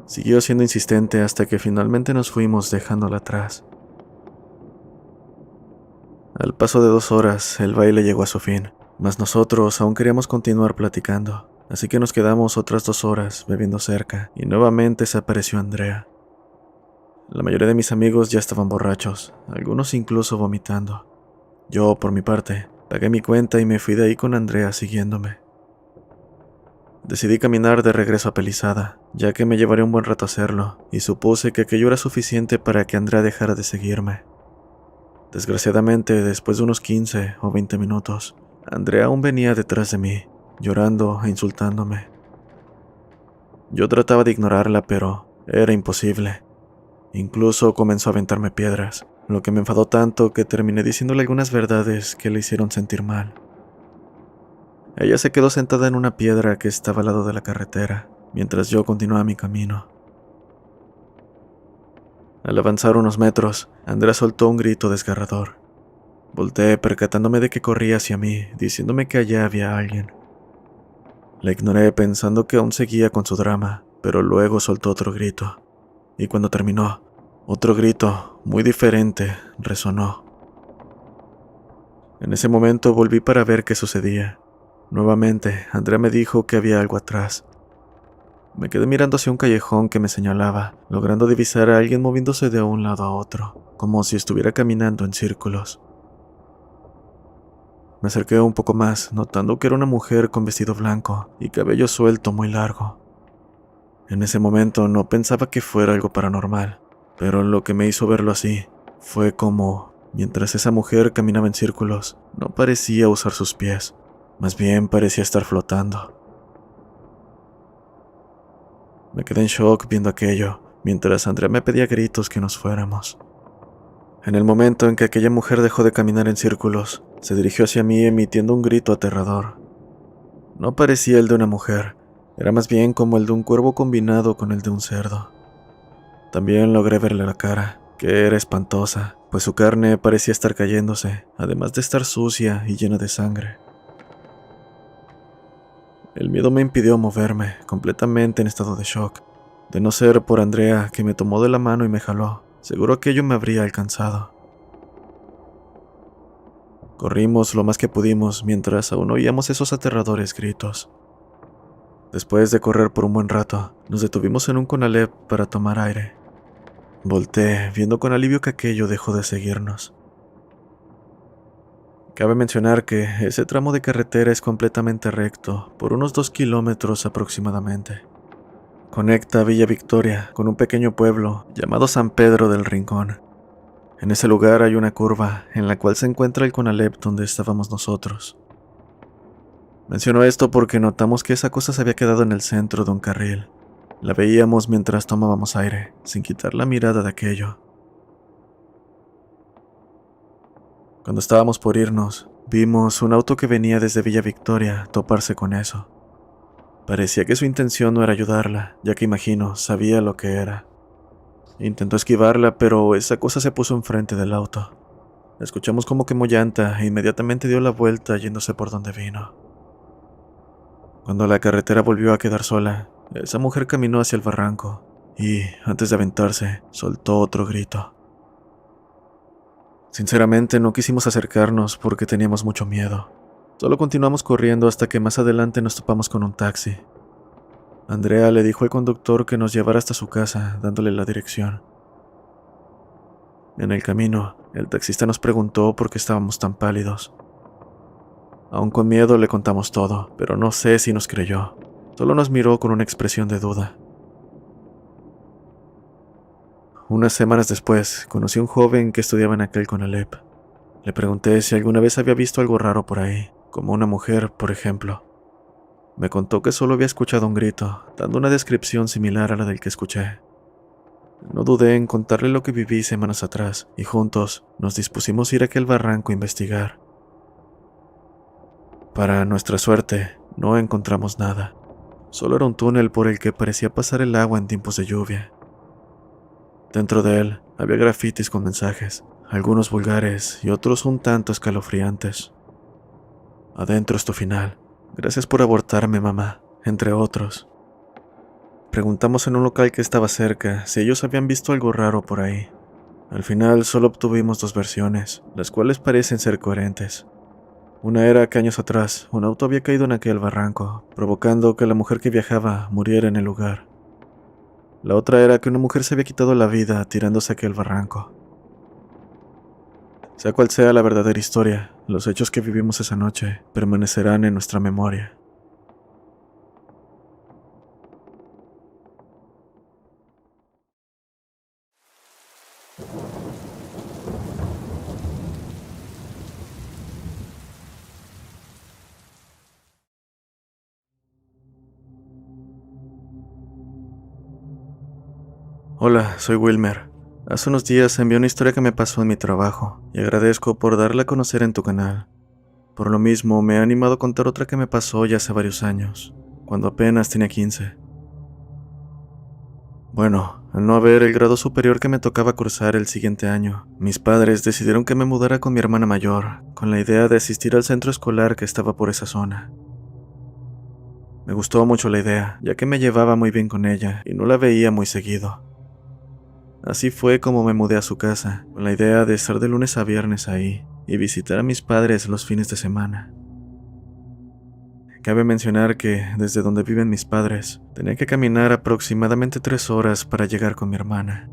Siguió siendo insistente hasta que finalmente nos fuimos dejándola atrás. Al paso de 2 horas, el baile llegó a su fin, mas nosotros aún queríamos continuar platicando, así que nos quedamos otras 2 horas bebiendo cerca y nuevamente se apareció Andrea. La mayoría de mis amigos ya estaban borrachos, algunos incluso vomitando. Yo, por mi parte, pagué mi cuenta y me fui de ahí con Andrea siguiéndome. Decidí caminar de regreso a Pelizada, ya que me llevaría un buen rato hacerlo, y supuse que aquello era suficiente para que Andrea dejara de seguirme. Desgraciadamente, después de unos 15 o 20 minutos, Andrea aún venía detrás de mí, llorando e insultándome. Yo trataba de ignorarla, pero era imposible. Incluso comenzó a aventarme piedras, lo que me enfadó tanto que terminé diciéndole algunas verdades que le hicieron sentir mal. Ella se quedó sentada en una piedra que estaba al lado de la carretera, mientras yo continuaba mi camino. Al avanzar unos metros, Andrea soltó un grito desgarrador. Volteé percatándome de que corría hacia mí, diciéndome que allá había alguien. La ignoré pensando que aún seguía con su drama, pero luego soltó otro grito. Y cuando terminó, otro grito, muy diferente, resonó. En ese momento volví para ver qué sucedía. Nuevamente, Andrea me dijo que había algo atrás. Me quedé mirando hacia un callejón que me señalaba, logrando divisar a alguien moviéndose de un lado a otro, como si estuviera caminando en círculos. Me acerqué un poco más, notando que era una mujer con vestido blanco y cabello suelto muy largo. En ese momento no pensaba que fuera algo paranormal, pero lo que me hizo verlo así fue como, mientras esa mujer caminaba en círculos, no parecía usar sus pies, más bien parecía estar flotando. Me quedé en shock viendo aquello, mientras Andrea me pedía a gritos que nos fuéramos. En el momento en que aquella mujer dejó de caminar en círculos, se dirigió hacia mí emitiendo un grito aterrador. No parecía el de una mujer, era más bien como el de un cuervo combinado con el de un cerdo. También logré verle la cara, que era espantosa, pues su carne parecía estar cayéndose, además de estar sucia y llena de sangre. El miedo me impidió moverme, completamente en estado de shock. De no ser por Andrea, que me tomó de la mano y me jaló, seguro aquello me habría alcanzado. Corrimos lo más que pudimos mientras aún oíamos esos aterradores gritos. Después de correr por un buen rato, nos detuvimos en un Conalep para tomar aire. Volté, viendo con alivio que aquello dejó de seguirnos. Cabe mencionar que ese tramo de carretera es completamente recto, por unos 2 kilómetros aproximadamente. Conecta Villa Victoria con un pequeño pueblo llamado San Pedro del Rincón. En ese lugar hay una curva en la cual se encuentra el Conalep donde estábamos nosotros. Menciono esto porque notamos que esa cosa se había quedado en el centro de un carril. La veíamos mientras tomábamos aire, sin quitar la mirada de aquello. Cuando estábamos por irnos, vimos un auto que venía desde Villa Victoria toparse con eso. Parecía que su intención no era ayudarla, ya que imagino, sabía lo que era. Intentó esquivarla, pero esa cosa se puso enfrente del auto. Escuchamos como quemó llanta e inmediatamente dio la vuelta yéndose por donde vino. Cuando la carretera volvió a quedar sola, esa mujer caminó hacia el barranco y, antes de aventarse, soltó otro grito. Sinceramente no quisimos acercarnos porque teníamos mucho miedo. Solo continuamos corriendo hasta que más adelante nos topamos con un taxi. Andrea le dijo al conductor que nos llevara hasta su casa, dándole la dirección. En el camino, el taxista nos preguntó por qué estábamos tan pálidos. Aún con miedo le contamos todo, pero no sé si nos creyó. Solo nos miró con una expresión de duda. Unas semanas después, conocí a un joven que estudiaba en aquel Conalep. Le pregunté si alguna vez había visto algo raro por ahí, como una mujer, por ejemplo. Me contó que solo había escuchado un grito, dando una descripción similar a la del que escuché. No dudé en contarle lo que viví semanas atrás, y juntos nos dispusimos a ir a aquel barranco a investigar. Para nuestra suerte, no encontramos nada. Solo era un túnel por el que parecía pasar el agua en tiempos de lluvia. Dentro de él había grafitis con mensajes, algunos vulgares y otros un tanto escalofriantes. Adentro es tu final. Gracias por abortarme, mamá, entre otros. Preguntamos en un local que estaba cerca si ellos habían visto algo raro por ahí. Al final solo obtuvimos dos versiones, las cuales parecen ser coherentes. Una era que años atrás un auto había caído en aquel barranco, provocando que la mujer que viajaba muriera en el lugar. La otra era que una mujer se había quitado la vida tirándose a aquel barranco. Sea cual sea la verdadera historia, los hechos que vivimos esa noche permanecerán en nuestra memoria. Hola, soy Wilmer. Hace unos días envié una historia que me pasó en mi trabajo y agradezco por darla a conocer en tu canal. Por lo mismo, me he animado a contar otra que me pasó ya hace varios años, cuando apenas tenía 15. Bueno, al no haber el grado superior que me tocaba cursar el siguiente año, mis padres decidieron que me mudara con mi hermana mayor, con la idea de asistir al centro escolar que estaba por esa zona. Me gustó mucho la idea, ya que me llevaba muy bien con ella y no la veía muy seguido. Así fue como me mudé a su casa, con la idea de estar de lunes a viernes ahí y visitar a mis padres los fines de semana. Cabe mencionar que, desde donde viven mis padres, tenía que caminar aproximadamente 3 horas para llegar con mi hermana.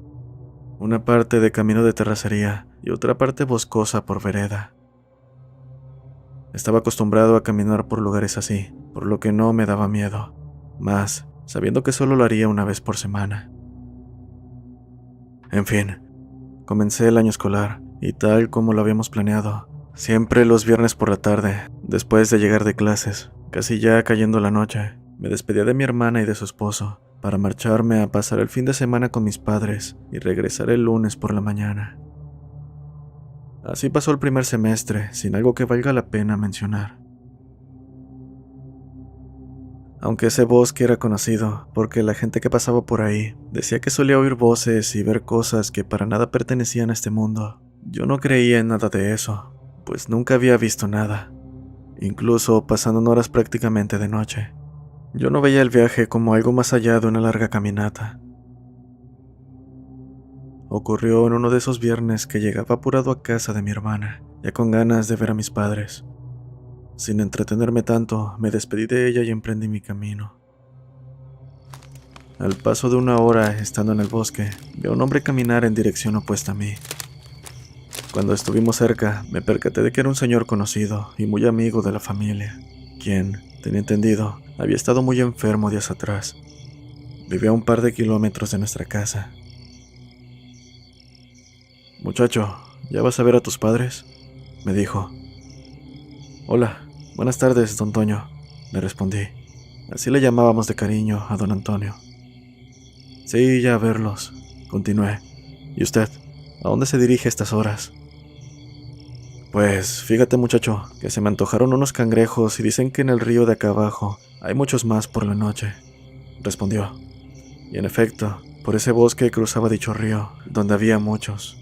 Una parte de camino de terracería y otra parte boscosa por vereda. Estaba acostumbrado a caminar por lugares así, por lo que no me daba miedo, más sabiendo que solo lo haría una vez por semana. En fin, comencé el año escolar y tal como lo habíamos planeado, siempre los viernes por la tarde, después de llegar de clases, casi ya cayendo la noche, me despedía de mi hermana y de su esposo para marcharme a pasar el fin de semana con mis padres y regresar el lunes por la mañana. Así pasó el primer semestre, sin algo que valga la pena mencionar. Aunque ese bosque era conocido, porque la gente que pasaba por ahí decía que solía oír voces y ver cosas que para nada pertenecían a este mundo, yo no creía en nada de eso, pues nunca había visto nada, incluso pasando horas prácticamente de noche. Yo no veía el viaje como algo más allá de una larga caminata. Ocurrió en uno de esos viernes que llegaba apurado a casa de mi hermana, ya con ganas de ver a mis padres. Sin entretenerme tanto, me despedí de ella y emprendí mi camino. Al paso de una hora, estando en el bosque, vi a un hombre caminar en dirección opuesta a mí. Cuando estuvimos cerca, me percaté de que era un señor conocido y muy amigo de la familia, quien, tenía entendido, había estado muy enfermo días atrás. Vivía a un par de kilómetros de nuestra casa. «Muchacho, ¿ya vas a ver a tus padres?», me dijo. «Hola, buenas tardes, don Toño», le respondí. Así le llamábamos de cariño a don Antonio. «Sí, ya a verlos», continué. «¿Y usted, a dónde se dirige a estas horas?». «Pues, fíjate muchacho, que se me antojaron unos cangrejos y dicen que en el río de acá abajo hay muchos más por la noche», respondió. Y en efecto, por ese bosque cruzaba dicho río, donde había muchos.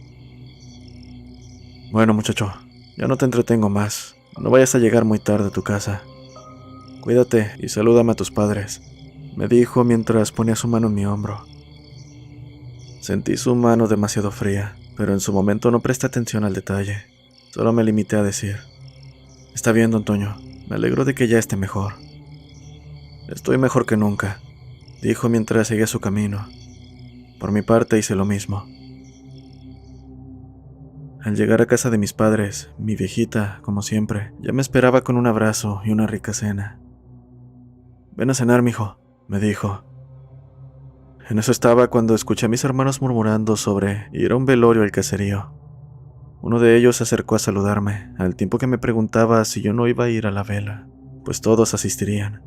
«Bueno muchacho, ya no te entretengo más, no vayas a llegar muy tarde a tu casa. Cuídate y salúdame a tus padres», me dijo mientras ponía su mano en mi hombro. Sentí su mano demasiado fría, pero en su momento no presté atención al detalle. Solo me limité a decir: «Está bien, don Toño, me alegro de que ya esté mejor». «Estoy mejor que nunca», dijo mientras seguía su camino. Por mi parte hice lo mismo. Al llegar a casa de mis padres, mi viejita, como siempre, ya me esperaba con un abrazo y una rica cena. «Ven a cenar, mijo», me dijo. En eso estaba cuando escuché a mis hermanos murmurando sobre ir a un velorio al caserío. Uno de ellos se acercó a saludarme, al tiempo que me preguntaba si yo no iba a ir a la vela, pues todos asistirían.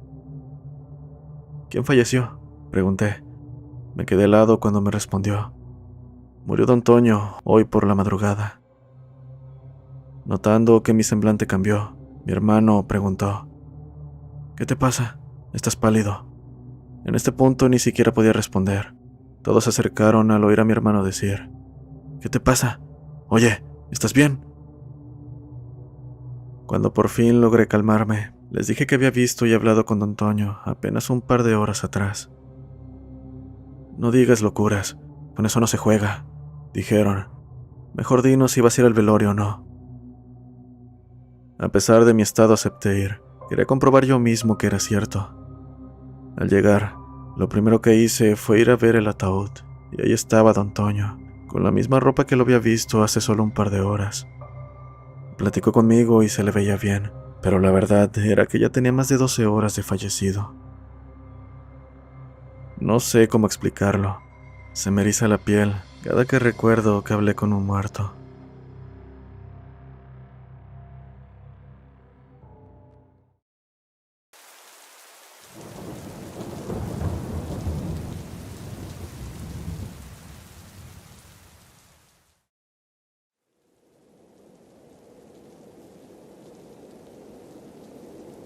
¿Quién falleció?, pregunté. Me quedé helado cuando me respondió. Murió don Toño, hoy por la madrugada. Notando que mi semblante cambió, mi hermano preguntó: ¿Qué te pasa? Estás pálido. En este punto ni siquiera podía responder. Todos se acercaron al oír a mi hermano decir: ¿Qué te pasa? Oye, ¿estás bien? Cuando por fin logré calmarme, les dije que había visto y hablado con don Toño apenas un par de horas atrás. No digas locuras, con eso no se juega, dijeron. Mejor dinos si vas a ir al velorio o no. A pesar de mi estado acepté ir. Quería comprobar yo mismo que era cierto. Al llegar, lo primero que hice fue ir a ver el ataúd, y ahí estaba don Toño, con la misma ropa que lo había visto hace solo un par de horas. Platicó conmigo y se le veía bien, pero la verdad era que ya tenía más de 12 horas de fallecido. No sé cómo explicarlo. Se me eriza la piel cada que recuerdo que hablé con un muerto.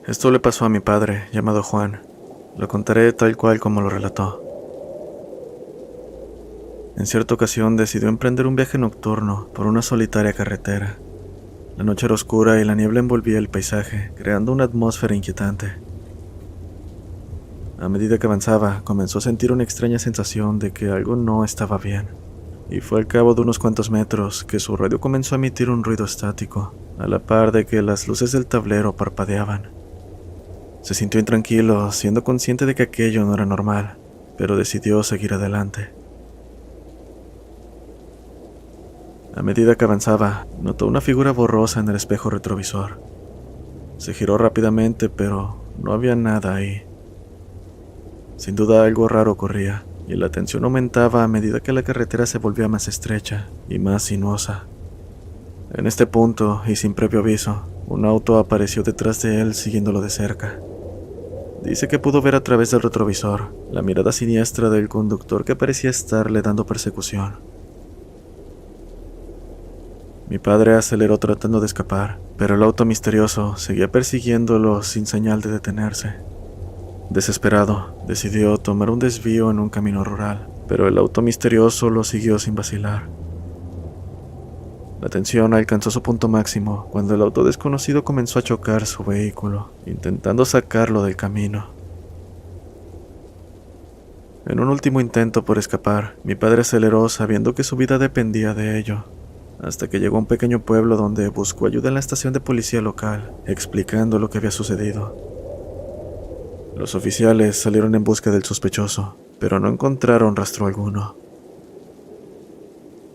Esto le pasó a mi padre, llamado Juan. Lo contaré tal cual como lo relató. En cierta ocasión decidió emprender un viaje nocturno por una solitaria carretera. La noche era oscura y la niebla envolvía el paisaje, creando una atmósfera inquietante. A medida que avanzaba, comenzó a sentir una extraña sensación de que algo no estaba bien. Y fue al cabo de unos cuantos metros que su radio comenzó a emitir un ruido estático, a la par de que las luces del tablero parpadeaban. Se sintió intranquilo, siendo consciente de que aquello no era normal, pero decidió seguir adelante. A medida que avanzaba, notó una figura borrosa en el espejo retrovisor. Se giró rápidamente, pero no había nada ahí. Sin duda algo raro ocurría, y la tensión aumentaba a medida que la carretera se volvía más estrecha y más sinuosa. En este punto, y sin previo aviso, un auto apareció detrás de él siguiéndolo de cerca. Dice que pudo ver a través del retrovisor la mirada siniestra del conductor que parecía estarle dando persecución. Mi padre aceleró tratando de escapar, pero el auto misterioso seguía persiguiéndolo sin señal de detenerse. Desesperado, decidió tomar un desvío en un camino rural, pero el auto misterioso lo siguió sin vacilar. La tensión alcanzó su punto máximo cuando el auto desconocido comenzó a chocar su vehículo, intentando sacarlo del camino. En un último intento por escapar, mi padre aceleró sabiendo que su vida dependía de ello, hasta que llegó a un pequeño pueblo donde buscó ayuda en la estación de policía local, explicando lo que había sucedido. Los oficiales salieron en busca del sospechoso, pero no encontraron rastro alguno.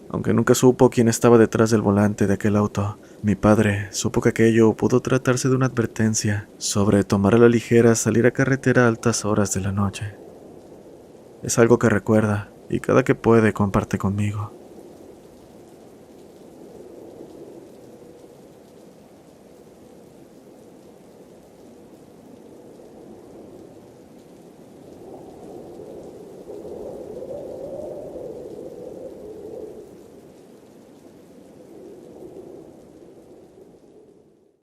Aunque nunca supo quién estaba detrás del volante de aquel auto, mi padre supo que aquello pudo tratarse de una advertencia sobre tomar a la ligera salir a carretera a altas horas de la noche. Es algo que recuerda y cada que puede comparte conmigo.